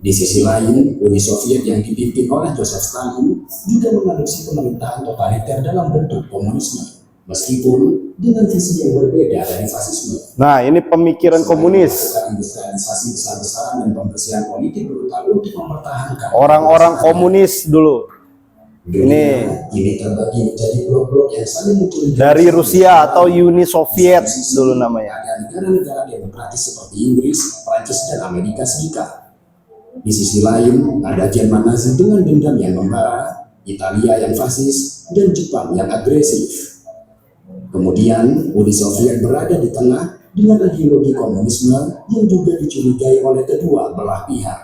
Di sisi lain, Uni Soviet yang dipimpin oleh Joseph Stalin juga mengadopsi pemerintahan totaliter dalam bentuk komunisme, meskipun dengan visi yang berbeda dari fasisme. Nah, ini pemikiran komunis. Industrialisasi besar-besaran dan pembersihan politik brutal untuk mempertahankan Orang-orang komunis dulu. Dunia ini terbagi menjadi blok-blok yang saling mencurigai Dari Rusia atau Uni Soviet dulu namanya. Ada negara-negara demokratis seperti Inggris, Prancis, dan Amerika Serikat. Di sisi lain, ada Jerman Nazi dengan dendam yang membara, Italia yang fasis, dan Jepang yang agresif. Kemudian, Uni Soviet berada di tengah dengan ideologi komunisme yang juga dicurigai oleh kedua belah pihak.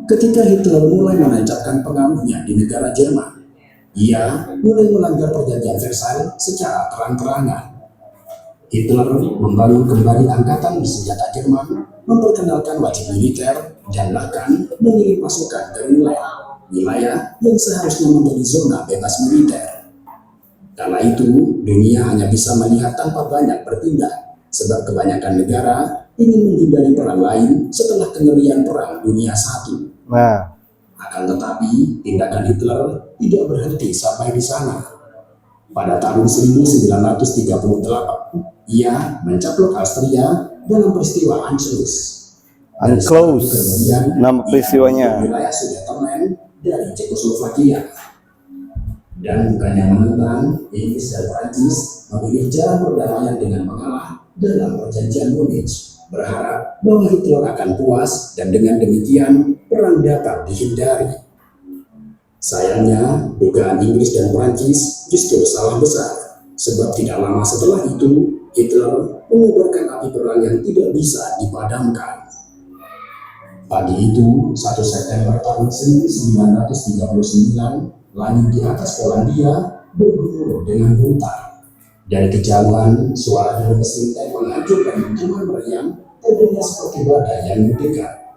Ketika Hitler mulai menancapkan pengaruhnya di negara Jerman, ia mulai melanggar perjanjian Versailles secara terang-terangan. Hitler membangun kembali angkatan bersenjata Jerman, memperkenalkan wajib militer, dan bahkan mengirim pasukan ke wilayah yang seharusnya menjadi zona bebas militer. Kala itu, dunia hanya bisa melihat tanpa banyak bertindak, sebab kebanyakan negara ingin menghindari perang lain setelah kengerian Perang Dunia I. Nah, Akan tetapi, tindakan Hitler tidak berhenti sampai di sana. Pada tahun 1938, ia mencaplok Austria dalam peristiwa Anschluss. Anschluss, nama peristiwanya. Wilayah Sudetenland dari Cekoslovakia. Dan bukannya menentang, Inggris dan Prancis memilih jalan perdamaian dengan mengalah dalam perjanjian Munich, berharap bahwa Hitler akan puas dan dengan demikian perang dapat dihindari. Sayangnya, dugaan Inggris dan Prancis justru salah besar, sebab tidak lama setelah itu, Hitler mengubarkan api perang yang tidak bisa dipadamkan. Pagi itu, 1 September tahun 1939, langit di atas Polandia bergemuruh dengan brutal. Dari kejauhan, suara drum mesin tank menghancurkan dentuman meriam terdengar seperti badai yang mendekat.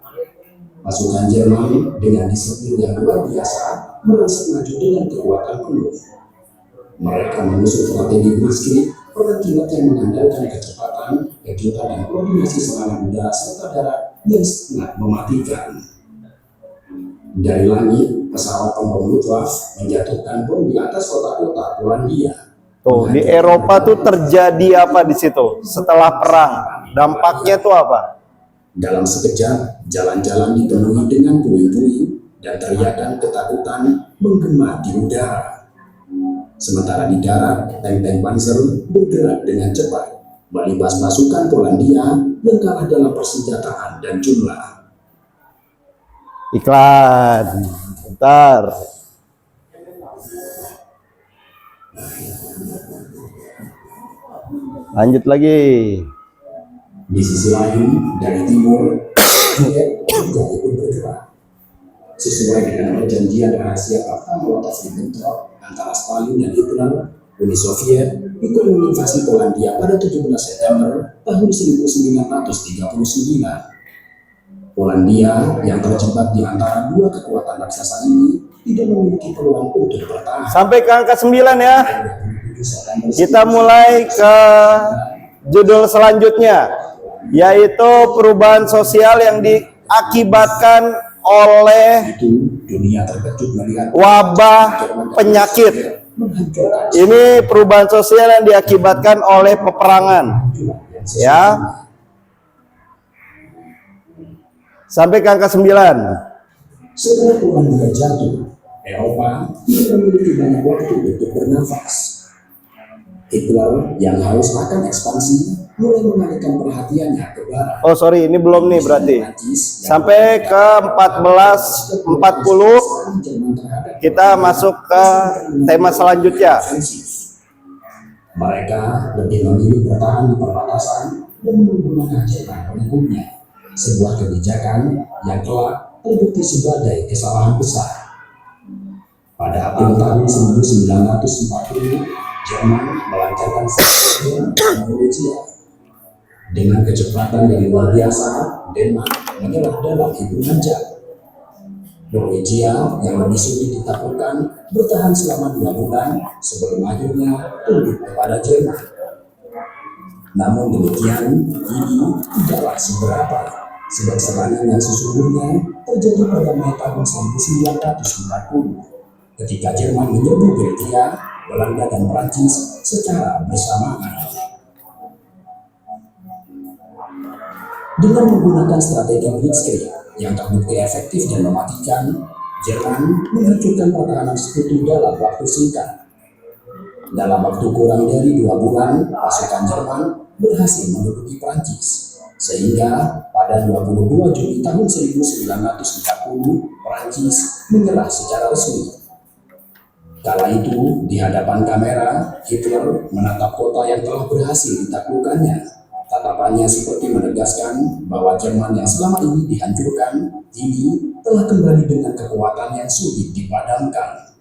Pasukan Jerman dengan disiplin yang luar biasa merasa maju dengan kekuatan penuh. Mereka mengusung strategi Blitzkrieg, perang kilat yang mengandalkan kecepatan, kejutan, dan koordinasi serangan udara serta darat yang sangat mematikan. Dari langit, pesawat pembom Luftwaffe menjatuhkan bom di atas kota-kota Polandia. Tuh, di Eropa tuh terjadi apa di situ setelah perang? Dampaknya tuh apa? Dalam sekejap, jalan-jalan dipenuhi dengan puing-puing dan teriakan ketakutan menggema di udara. Sementara di darat, tank-tank Panzer bergerak dengan cepat, melibas pasukan Polandia yang kalah dalam persenjataan dan jumlah. Iklan. Bentar. Lanjut lagi. Di sisi lain, dari timur, Soviet juga ikut bergerak. Sesuai dengan perjanjian rahasia Pakta Molotov-Ribbentrop antara Stalin dan Hitler, Uni Soviet ikut menginvasi Polandia pada 17 September tahun 1939. Polandia yang terjebak di antara dua kekuatan raksasa ini tidak memiliki peluang untuk bertahan. Sampai ke angka 9 ya. Kita mulai ke judul selanjutnya, yaitu perubahan sosial yang diakibatkan oleh Dunia terkejut melihat wabah penyakit. Ini perubahan sosial yang diakibatkan oleh peperangan. Ya. Sampai ke angka 9. Setelah Polandia jatuh, Eropa tidak memiliki banyak waktu untuk bernafas. Hitler yang haus akan ekspansi mulai mengalihkan perhatiannya ke barat. Oh sorry, ini belum nih berarti. Sampai ke 1440 kita masuk ke tema selanjutnya. Mereka lebih memilih bertahan di perbatasan dan menggunakan Jerman pengikutnya, sebuah kebijakan yang kelak terbukti sebagai kesalahan besar. Pada April tahun 1940, Jerman melancarkan serangan ke Norwegia. Dengan kecepatan yang luar biasa, Denmark menyerah dalam hitungan jam. Norwegia yang lebih sulit ditaklukkan bertahan selama 2 bulan sebelum akhirnya tunduk kepada Jerman. Namun demikian, ini tidaklah seberapa, sebab serangan yang sesungguhnya terjadi pada Mei tahun 1940 ketika Jerman menyerbu Belgia, Belanda dan Prancis secara bersamaan. Dengan menggunakan strategi Blitzkrieg yang terbukti efektif dan mematikan, Jerman menghancurkan pertahanan sekutu dalam waktu singkat. Dalam waktu kurang dari 2 bulan, pasukan Jerman berhasil menduduki Prancis, sehingga pada 22 Juni tahun 1940 Prancis menyerah secara resmi. Kala itu, di hadapan kamera, Hitler menatap kota yang telah berhasil ditaklukkannya. Tatapannya seperti menegaskan bahwa Jerman yang selama ini dihancurkan, ini telah kembali dengan kekuatan yang sulit dipadamkan.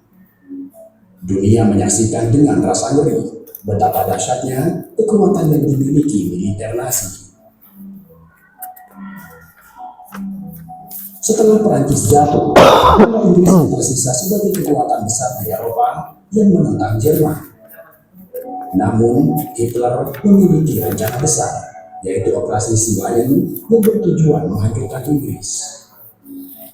Dunia menyaksikan dengan rasa ngeri betapa dahsyatnya kekuatan yang dimiliki militer Nazi. Setelah Perancis jatuh, Inggris tersisa sebagai kekuatan besar di Eropa yang menentang Jerman. Namun, Hitler memiliki rencana besar, yaitu Operasi Sealion yang bertujuan menghancurkan Inggris.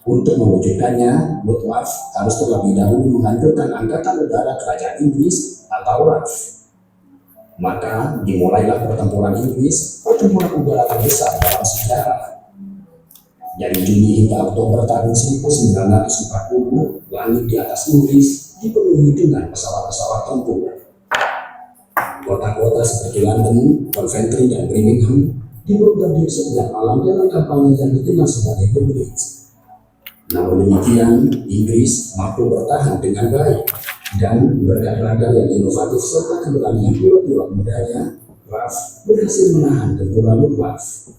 Untuk mewujudkannya, Luftwaffe harus terlebih dahulu menghancurkan Angkatan Udara Kerajaan Inggris atau RAF. Maka dimulailah pertempuran Inggris, pertempuran udara terbesar dalam sejarah. Dari Juni hingga Oktober tahun 1940, langit di atas Inggris dipenuhi dengan pesawat-pesawat tempur. Kota-kota seperti London, Coventry, dan Birmingham dibombardir setiap malam dalam kampanye yang dikenal sebagai The Blitz. Namun demikian, Inggris mampu bertahan dengan baik, dan berkat radar yang inovatif serta keberanian pilot-pilot mudanya, RAF berhasil menahan tentara Luftwaffe.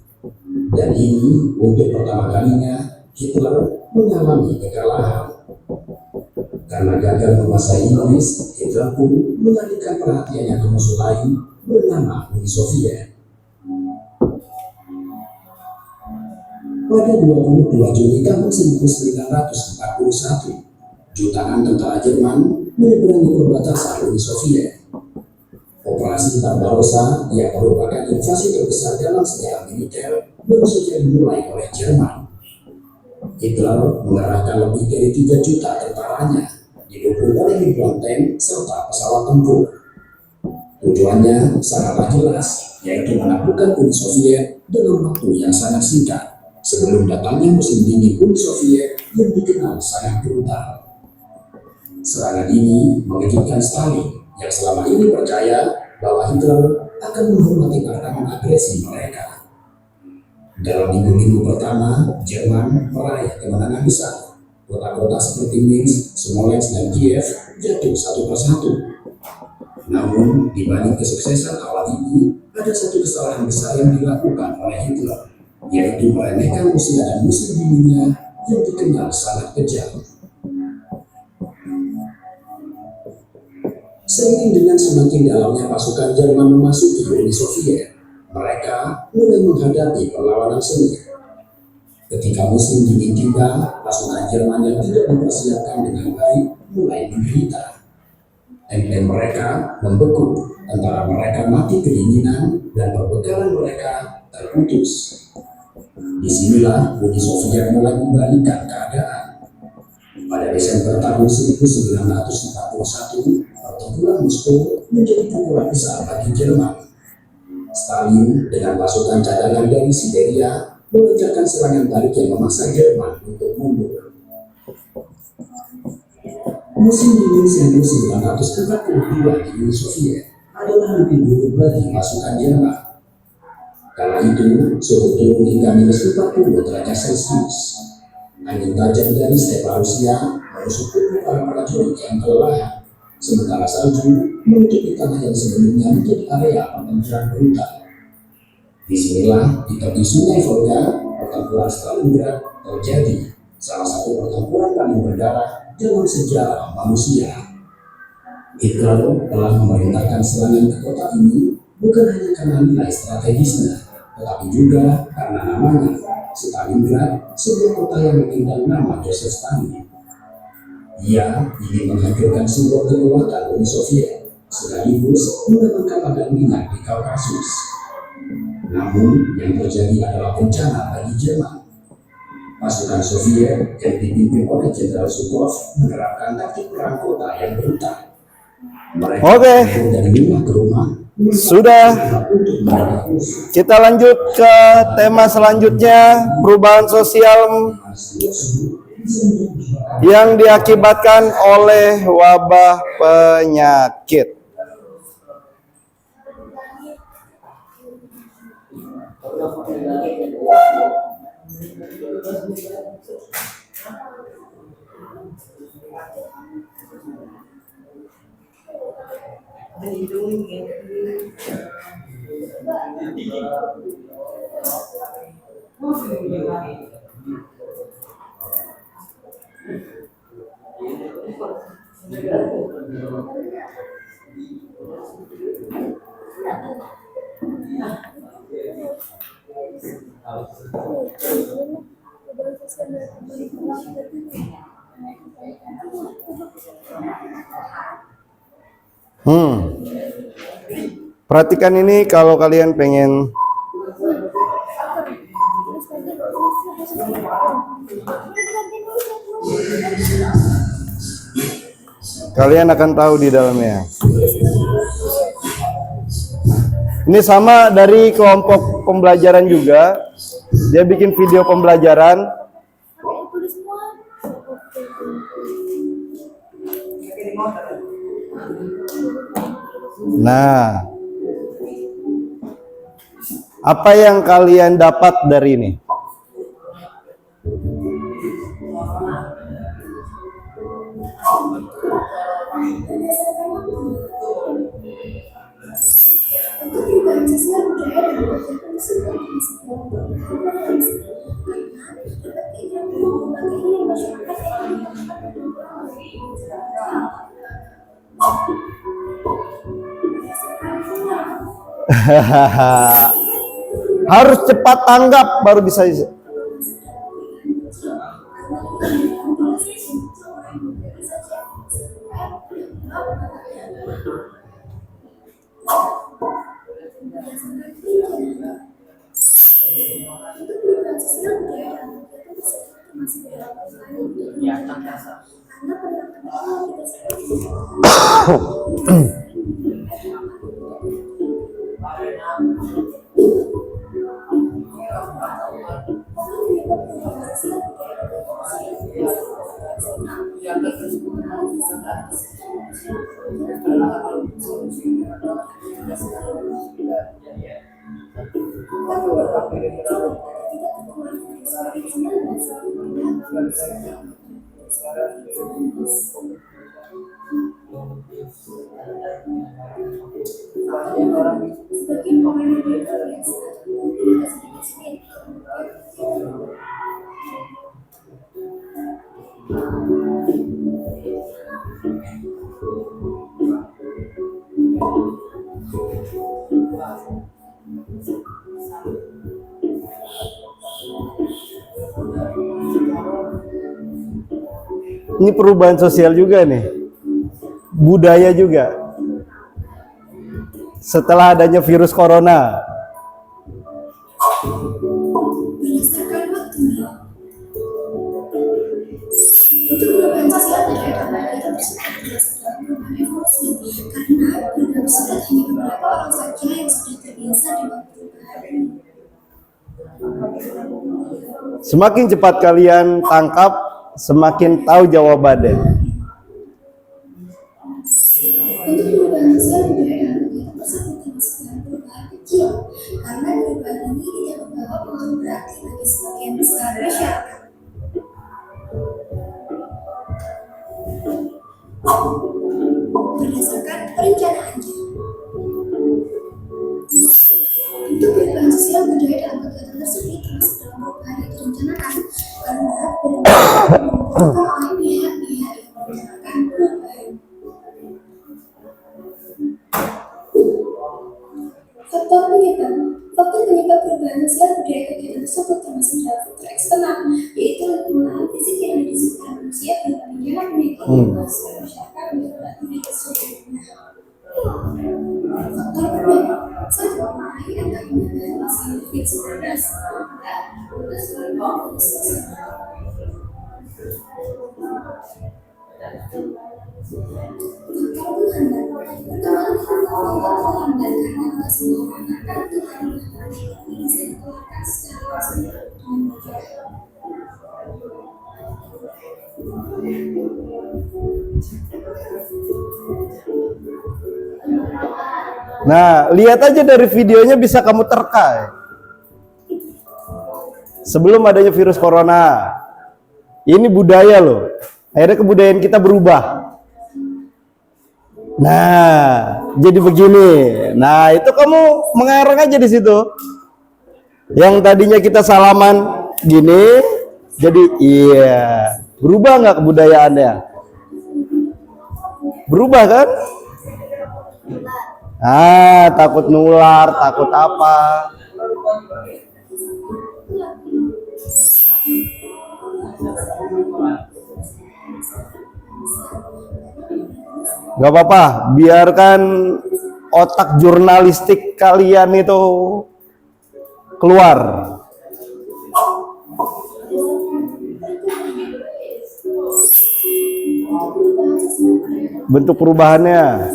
Dan ini untuk pertama kalinya Hitler mengalami kekalahan. Karena gagal menguasai Inggris, Hitler pun mengalihkan perhatiannya ke musuh lain bernama Uni Soviet. Pada 22 Juni tahun 1941, jutaan tentara Jerman menyeberangi perbatasan Uni Soviet. Operasi Barbarossa yang merupakan invasi terbesar dalam sejarah militer baru saja dimulai oleh Jerman. Hitler mengerahkan lebih dari 3 juta tentaranya, didukung oleh ribuan tank serta pesawat tempur. Tujuannya sangatlah jelas, yaitu menaklukkan Uni Soviet dalam waktu yang sangat singkat, sebelum datangnya musim dingin Uni Soviet yang dikenal sangat brutal. Serangan ini mengejutkan Stalin, yang selama ini percaya bahwa Hitler akan menghormati tantangan agresi mereka. Dalam minggu-minggu pertama, Jerman meraih kemenangan besar. Kota-kota seperti Minsk, Smolensk, dan Kiev jatuh satu persatu. Namun, di balik kesuksesan awal ini, ada satu kesalahan besar yang dilakukan oleh Hitler, yaitu meremehkan Rusia dan musuh dunia yang dikenal sangat kejam. Seiring dengan semakin dalamnya pasukan Jerman memasuki Uni Soviet, mereka mulai menghadapi perlawanan sengit. Ketika musim dingin tiba, pasukan Jerman yang tidak dipersiapkan dengan baik mulai menderita. Tank-tank mereka membeku, tentara mereka mati kedinginan, dan perbekalan mereka terputus. Disinilah Uni Soviet mulai membalikan keadaan. Pada Desember tahun 1941, pertempuran Moskow menjadi pukulan besar bagi Jerman. Stalin dengan pasukan cadangan dari Siberia melancarkan serangan balik yang memaksa Jerman untuk mundur. Musim dingin 1942 di Uni Soviet adalah lebih buruk bagi pasukan Jerman. Kala itu, suhu turun hingga -40 derajat Celcius. Angin tajam dari stepa Rusia menusuk tubuh para prajurit yang kelelahan, sementara salju menutupi tanah yang sebelumnya menjadi area pertempuran brutal. Disinilah di tepi sungai Volga, pertempuran Stalingrad terjadi, salah satu pertempuran paling berdarah dalam sejarah manusia. Hitler telah memerintahkan serangan ke kota ini bukan hanya karena nilai strategisnya, tetapi juga karena namanya, Stalingrad, sebuah kota yang mengundang nama Joseph Stalin. Ia ingin menghancurkan simbol kekuatan Uni Soviet, sekaligus menambahkan ladang minyak di Kaukasus. Namun, yang terjadi adalah bencana bagi Jerman. Pasukan Soviet yang dipimpin oleh Jenderal Zhukov menerapkan taktik perang kota yang brutal. Mereka Oke. dari rumah ke rumah. Sudah. Kita lanjut ke tema selanjutnya, perubahan sosial yang diakibatkan oleh wabah penyakit. Perhatikan ini kalau kalian pengen kalian akan tahu di dalamnya. Ini sama dari kelompok pembelajaran juga. Dia bikin video pembelajaran. Nah, apa yang kalian dapat dari ini? Harus cepat tanggap baru bisa. Ini perubahan sosial juga nih, budaya juga. Setelah adanya virus corona, semakin cepat kalian tangkap, semakin tahu jawabannya. Untuk perubahan sosial budaya dalam kegiatan tersebut termasuk dalam perubahan kecil, karena perubahan ini tidak membawa pengaruh berarti bagi sebagian besar masyarakat. Berdasarkan perencanaannya, untuk perubahan sosial budaya dalam kegiatan tersebut termasuk dalam perubahan yang direncanakan, karena perubahan oleh pihak-pihak yang merencanakan perubahan. Faktor penyebab perubahan sosial budaya kegiatan tersebut termasuk dalam faktor eksternal, yaitu lingkungan fisik yang ada di sekitar manusia berbanding dengan penyebab sosial masyarakat menjadi aktivitas sosialnya. Faktor penyebab satu lain antara penyebaran masalah COVID-19 dan Nah, lihat aja dari videonya bisa kamu terka. Sebelum adanya virus corona, ini budaya loh. Akhirnya kebudayaan kita berubah. Nah, jadi begini. Nah, itu kamu mengarang aja di situ. Yang tadinya kita salaman gini, jadi iya. Berubah nggak kebudayaannya? Berubah kan? Takut nular, takut apa? Gak apa-apa, biarkan otak jurnalistik kalian itu keluar. Bentuk perubahannya.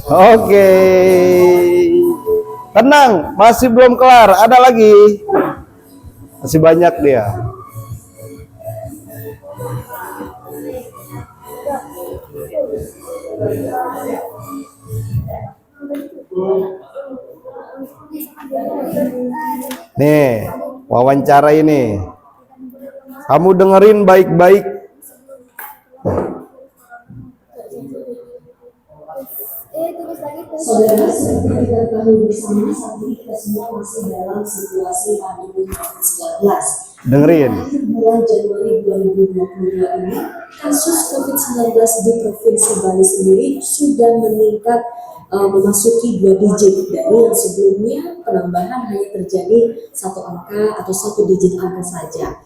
Oke. Tenang, masih belum kelar, ada lagi. Masih banyak dia. Nih, wawancara ini. Kamu dengerin baik-baik. Saudara, seperti kita ketahui bersama, saat ini kita semua masih dalam situasi pandemi COVID-19. Dengerin. Akhir bulan Januari 2022 ini, kasus COVID-19 di Provinsi Bali sendiri sudah meningkat memasuki 2 digit dari yang sebelumnya penambahan hanya terjadi satu angka atau satu digit angka saja.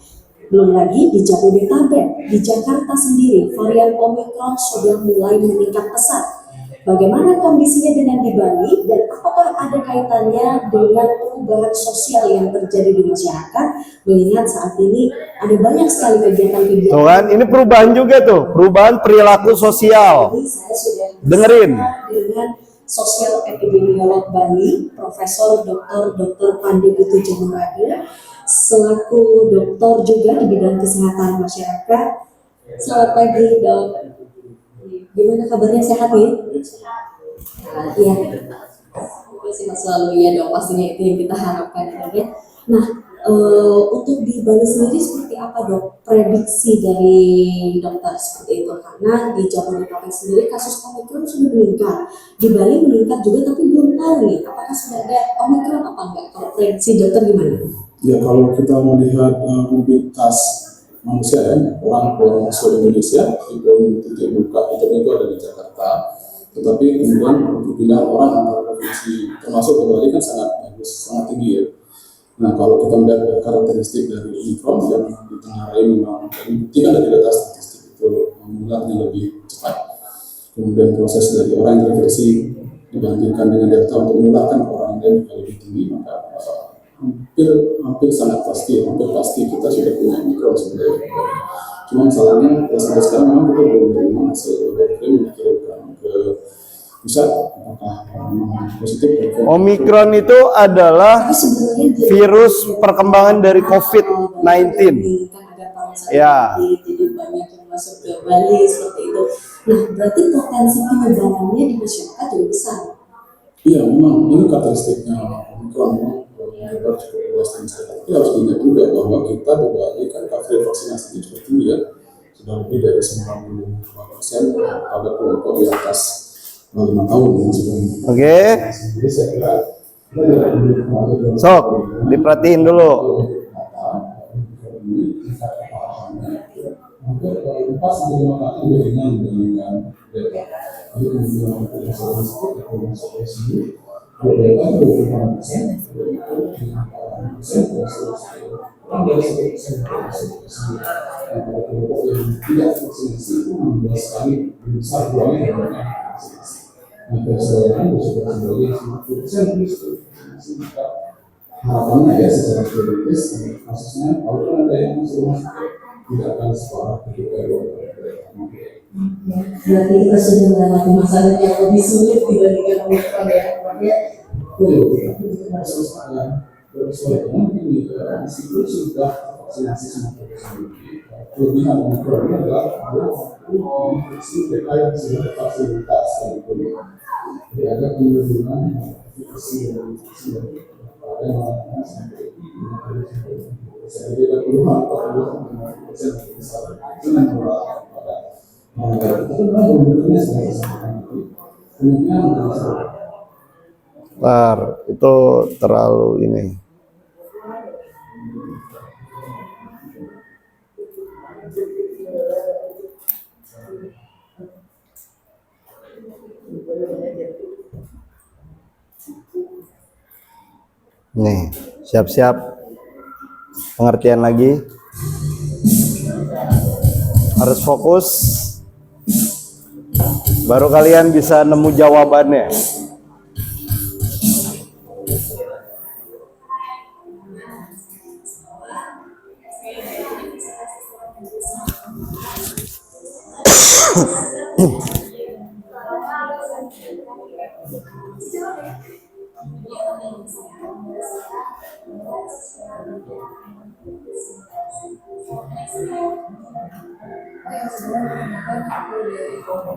Belum lagi di Jabodetabek, di Jakarta sendiri, varian Omicron sudah mulai meningkat pesat. Bagaimana kondisinya dengan di Bali dan apakah ada kaitannya dengan perubahan sosial yang terjadi di masyarakat? Mengingat saat ini ada banyak sekali kegiatan-kegiatan. Tuh kan, ini perubahan juga tuh, perubahan perilaku sosial. Jadi saya sudah Dengerin. dengan sosial epidemiolog Bali, Profesor Dr. Pandi Putu Jamurage, selaku dokter juga di bidang kesehatan masyarakat. Selamat pagi, Dok. Gimana kabarnya, sehat ya? Iya. Sehat selalu ya, Dok. Pastinya itu yang kita harapkan ya. Nah, untuk di Bali sendiri seperti apa, Dok, prediksi dari dokter seperti itu? Karena di Jabodetabek sendiri kasus Omicron sudah meningkat, di Bali meningkat juga, tapi belum tahu nih apakah sudah ada Omicron apa enggak. Kalau prediksi dokter gimana? Ya, kalau kita melihat mobilitas manusia ya, orang keluar masuk Indonesia itu titik buka itu ada di Jakarta, tetapi kemudian perpindahan orang antar provinsi termasuk ke Bali kan sangat bagus, sangat tinggi ya. Nah, kalau kita melihat karakteristik dari Omicron yang ditengarai memang dibuktikan dari data statistik itu menularnya lebih cepat. Kemudian proses dari orang yang terinfeksi dibandingkan dengan delta untuk menularkan ke orang lain juga lebih tinggi, maka hampir sangat pasti, hampir pasti kita sudah punya Omicron sebenarnya. Cuma masalahnya sampai sekarang memang kita belum menerima hasil laboratorium yang dikirimkan ke pusat apakah positif. Omicron itu adalah virus perkembangan dari COVID-19. Ya. Jadi banyak yang masuk ke Bali seperti itu. Nah, berarti potensi penyebarannya di masyarakat juga besar. Iya, memang ini karakteristiknya Omicron memang menyebar cukup luas dan cepat. Tapi harus diingat juga bahwa kita di Bali kan coverage vaksinasinya cukup tinggi ya, sudah lebih dari 95% pada kelompok di atas 5 tahun yang sudah. Oke. Jadi saya kira kita tidak perlu Sok, diperhatiin dulu. Hampir 4-5 kali lebih ringan dibandingkan delta. Jadi kemudian delta itu 25%, kurang dari 1%. Pada kelompok yang tidak vaksinasi itu 16 kali lebih besar peluangnya dibandingkan vaksinasi. Nah, persoalan itu sudah kembali 50% maka harapannya ya secara teoritis kasusnya kalau ada yang masuk tidak akan separah ketika Berarti kita sudah melewati masa yang lebih sulit dibandingkan Omicron ya. Bersesuaian ini meskipun sudah vaksinasi semua kelebihan Omicron ini adalah infeksi mereka yang sudah tervaksinasi sekalipun. Jadi ada penurunan infeksi dari yang sampai saya kira peluang itu itu terlalu ini. Nih, siap-siap pengertian lagi. Harus fokus. Baru kalian bisa nemu jawabannya.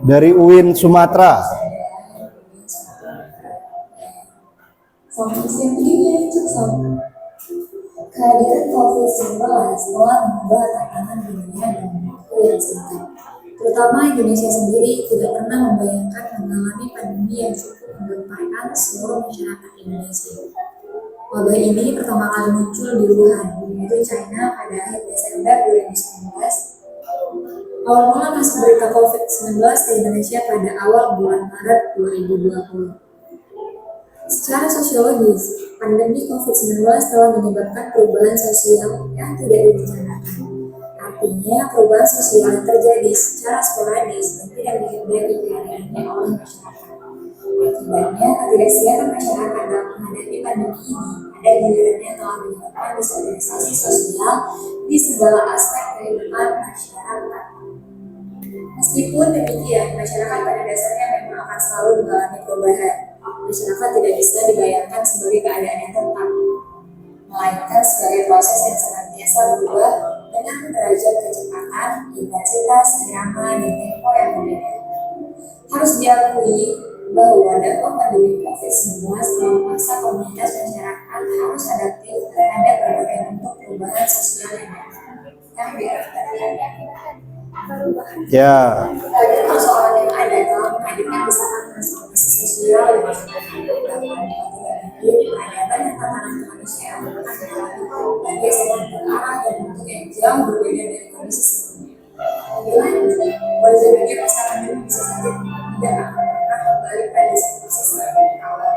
Dari UIN Sumatera. Kehadiran COVID-19 telah mengubah tatanan dunia dalam waktu yang singkat. Terutama Indonesia sendiri tidak pernah membayangkan mengalami pandemi yang cukup menggemparkan seluruh masyarakat Indonesia. Wabah ini pertama kali muncul di Wuhan, yaitu China pada akhir Desember 2019. Awal mula masuk berita COVID-19 di Indonesia pada awal bulan Maret 2020. Secara sosiologis, pandemi COVID-19 telah menyebabkan perubahan sosial yang tidak direncanakan. Artinya, perubahan sosial yang terjadi secara sporadis dan tidak dihindari kehadirannya oleh masyarakat. Akibatnya, ketidaksiapan masyarakat dalam menghadapi pandemi ini ada gilirannya telah menyebabkan disorganisasi sosial di segala aspek kehidupan masyarakat. Meskipun demikian, masyarakat pada dasarnya memang akan selalu mengalami perubahan. Masyarakat tidak bisa dibayangkan sebagai keadaan yang tetap, melainkan sebagai proses yang senantiasa berubah dengan derajat kecepatan, intensitas, irama, dan tempo yang berbeda. Harus diakui bahwa dampak pandemi COVID-19 telah memaksa komunitas masyarakat harus adaptif terhadap berbagai bentuk perubahan sosial yang diadaptasikan. Ya. Ada persoalan yang ada dalam menghadirkan misalkan transformasi sosial yang peradaban dan tatanan manusia akan mengalami pergeseran arah dan bentuk yang jauh berbeda dari kondisi sebelumnya. Lebih lanjut, wajah dunia pasca pandemi bisa saja tidak akan pernah kembali pada situasi seperti awal.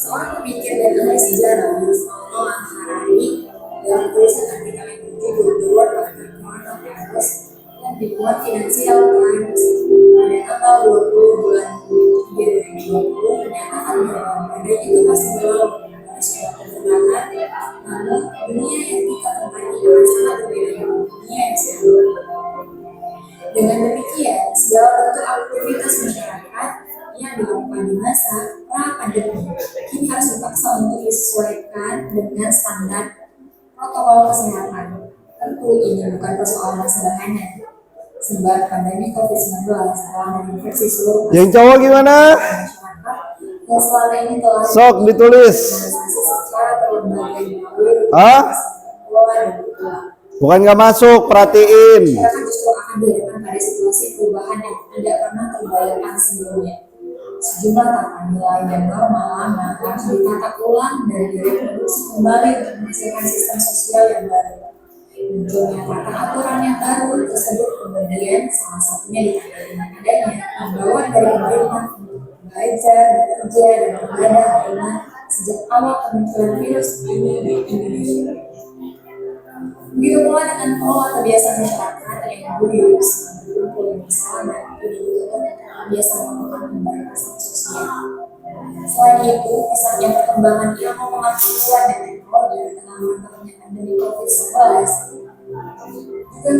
Seorang pemikir dan ahli sejarah Yuval Noah Harari dalam tulisan artikel yang berjudul The World of the Coronavirus yang dimuat Financial Times pada tanggal 20 bulan 3 2020 menyatakan bahwa badai itu pasti berlalu pada suatu perkembangan, namun dunia yang kita tempati akan sangat berbeda dengan dunia yang sebelumnya. Dengan demikian, segala bentuk aktivitas masyarakat yang dilakukan di masa pra-pandemi kini harus dipaksa untuk disesuaikan dengan standar protokol kesehatan. Tentu ini bukan persoalan sederhana, sebab pandemi COVID-19 telah menginfeksi seluruh Yang cowok gimana? masyarakat yang selama ini telah Sok ditulis. diorganisasi secara berlembaga melalui Hah? pola dan ritual. Bukan nggak masuk, perhatiin. Masyarakat justru akan dihadapkan pada situasi perubahan yang tidak pernah terbayangkan sebelumnya. Sejumlah tata nilai dan norma lama harus ditata ulang dan direproduksi kembali untuk menghasilkan sistem sosial yang baru. Munculnya tata aturan yang baru tersebut kemudian salah satunya ditandai dengan adanya himbauan dari pemerintah untuk belajar, bekerja, dan beribadah rumah sejak awal kemunculan virus ini di Indonesia. Begitu pula dengan pola kebiasaan masyarakat yang guyup selama berkumpul bersama dan ditutup biasa melakukan pembatasan sosial. Selain itu, pesatnya perkembangan ilmu pengetahuan dan teknologi di tengah merebaknya pandemi COVID-19 juga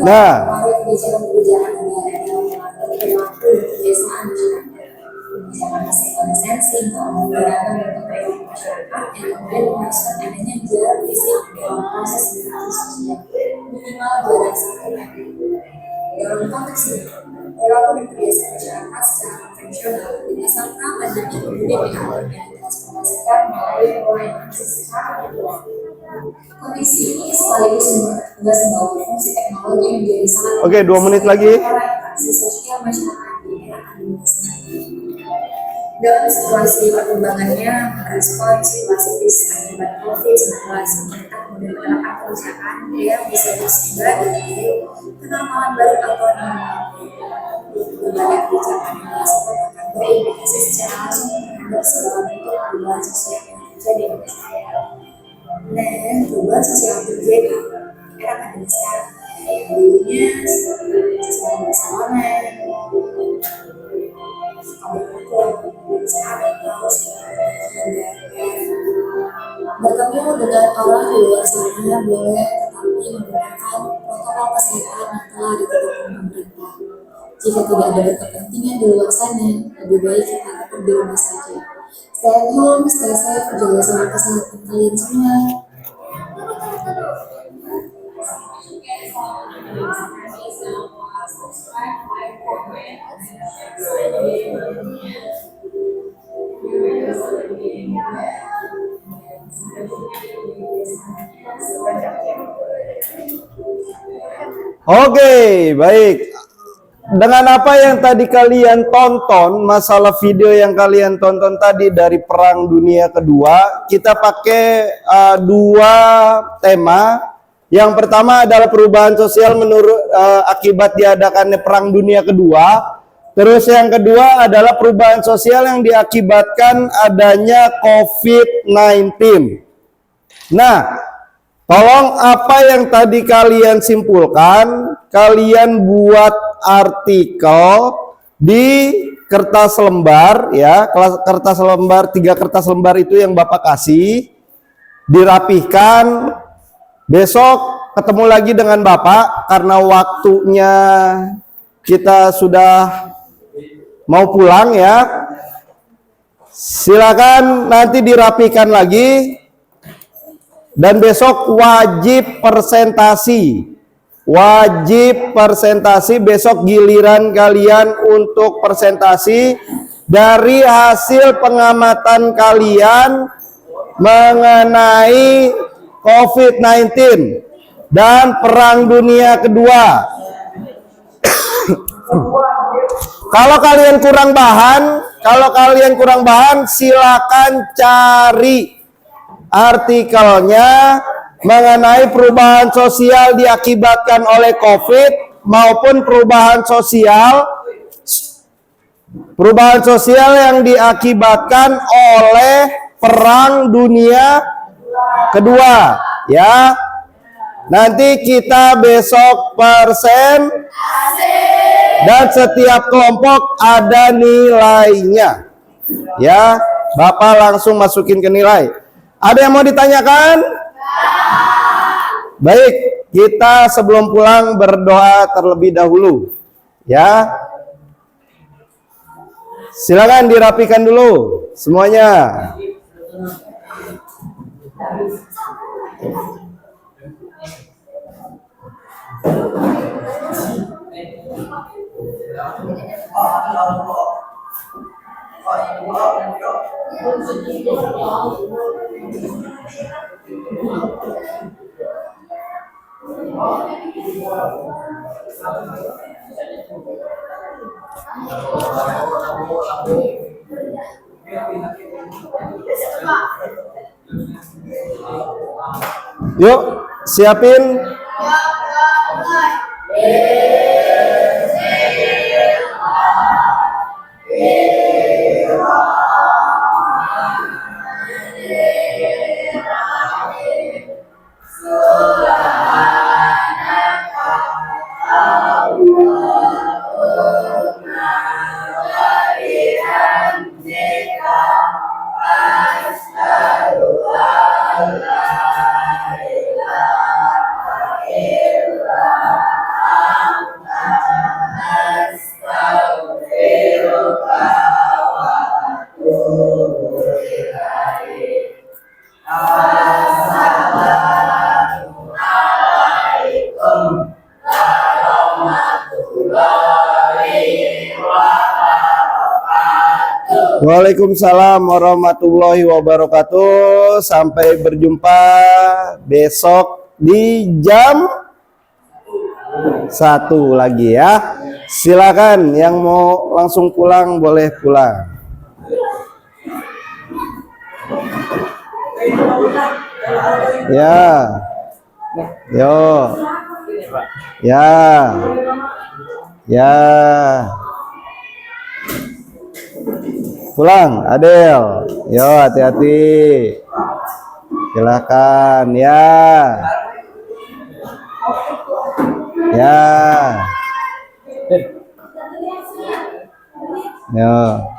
mempengaruhi kebijakan-kebijakan negara dalam mengatur perilaku dan kebiasaan masyarakat. Kebijakan physical distancing telah menggerakkan bentuk perilaku masyarakat yang kemudian mengharuskan adanya jarak fisik dalam proses interaksi sosial minimal jarak 1 meter. Dalam konteks ini, perilaku dan kebiasaan masyarakat secara konvensional di masa pra-pandemi kemudian diatur dan ditransformasikan melalui pola interaksi secara virtual. Kondisi ini sekaligus menegas bahwa fungsi teknologi menjadi sangat Oke, 2 menit lagi. interaksi sosial masyarakat di era pandemi. Dalam situasi perkembangannya merespon situasi akibat COVID-19, pemerintah kemudian menerapkan kebijakan yang bisa bersumber dari penerapan baru atau berbagai kebijakan yang dilakukan akan berimplikasi secara langsung terhadap segala bentuk perubahan sosial yang terjadi di masyarakat. Dan perubahan sosial yang terjadi di era pandemi sekarang, dulunya sesuai bersalaman, bertemu dengan orang di luar sana boleh, tetapi menggunakan protokol kesehatan yang telah ditetapkan pemerintah. Jika tidak ada kepentingan di luar sana, lebih baik kita tetap di rumah saja. Stay at home, stay safe, jaga sama kesehatan kalian semua. Oke, baik. Dengan apa yang tadi kalian tonton, masalah video yang kalian tonton tadi dari Perang Dunia Kedua, kita pakai 2 tema. Yang pertama adalah perubahan sosial menurut akibat diadakannya Perang Dunia Kedua. Terus yang kedua adalah perubahan sosial yang diakibatkan adanya COVID-19. Nah, tolong apa yang tadi kalian simpulkan, kalian buat artikel di kertas lembar ya, kertas lembar 3 kertas lembar itu yang Bapak kasih, dirapihkan. Besok ketemu lagi dengan Bapak karena waktunya kita sudah mau pulang ya. Silakan nanti dirapikan lagi. Dan besok wajib presentasi. Wajib presentasi, besok giliran kalian untuk presentasi dari hasil pengamatan kalian mengenai COVID-19 dan Perang Dunia Kedua. Kalau kalian kurang bahan, silakan cari artikelnya mengenai perubahan sosial diakibatkan oleh COVID maupun perubahan sosial yang diakibatkan oleh Perang Dunia Kedua, ya. Nanti kita besok persen dan setiap kelompok ada nilainya, ya. Bapak langsung masukin ke nilai. Ada yang mau ditanyakan? Baik, kita sebelum pulang berdoa terlebih dahulu, ya. Silakan dirapikan dulu semuanya. Yuk, siapin. Waalaikumsalam warahmatullahi wabarakatuh. Sampai berjumpa besok di jam 1 lagi, ya. Silakan yang mau langsung pulang boleh pulang. Ya. Yo. Ya. Ya. Pulang, Adel. Yo, hati-hati. Silakan, ya. Ya. Yo.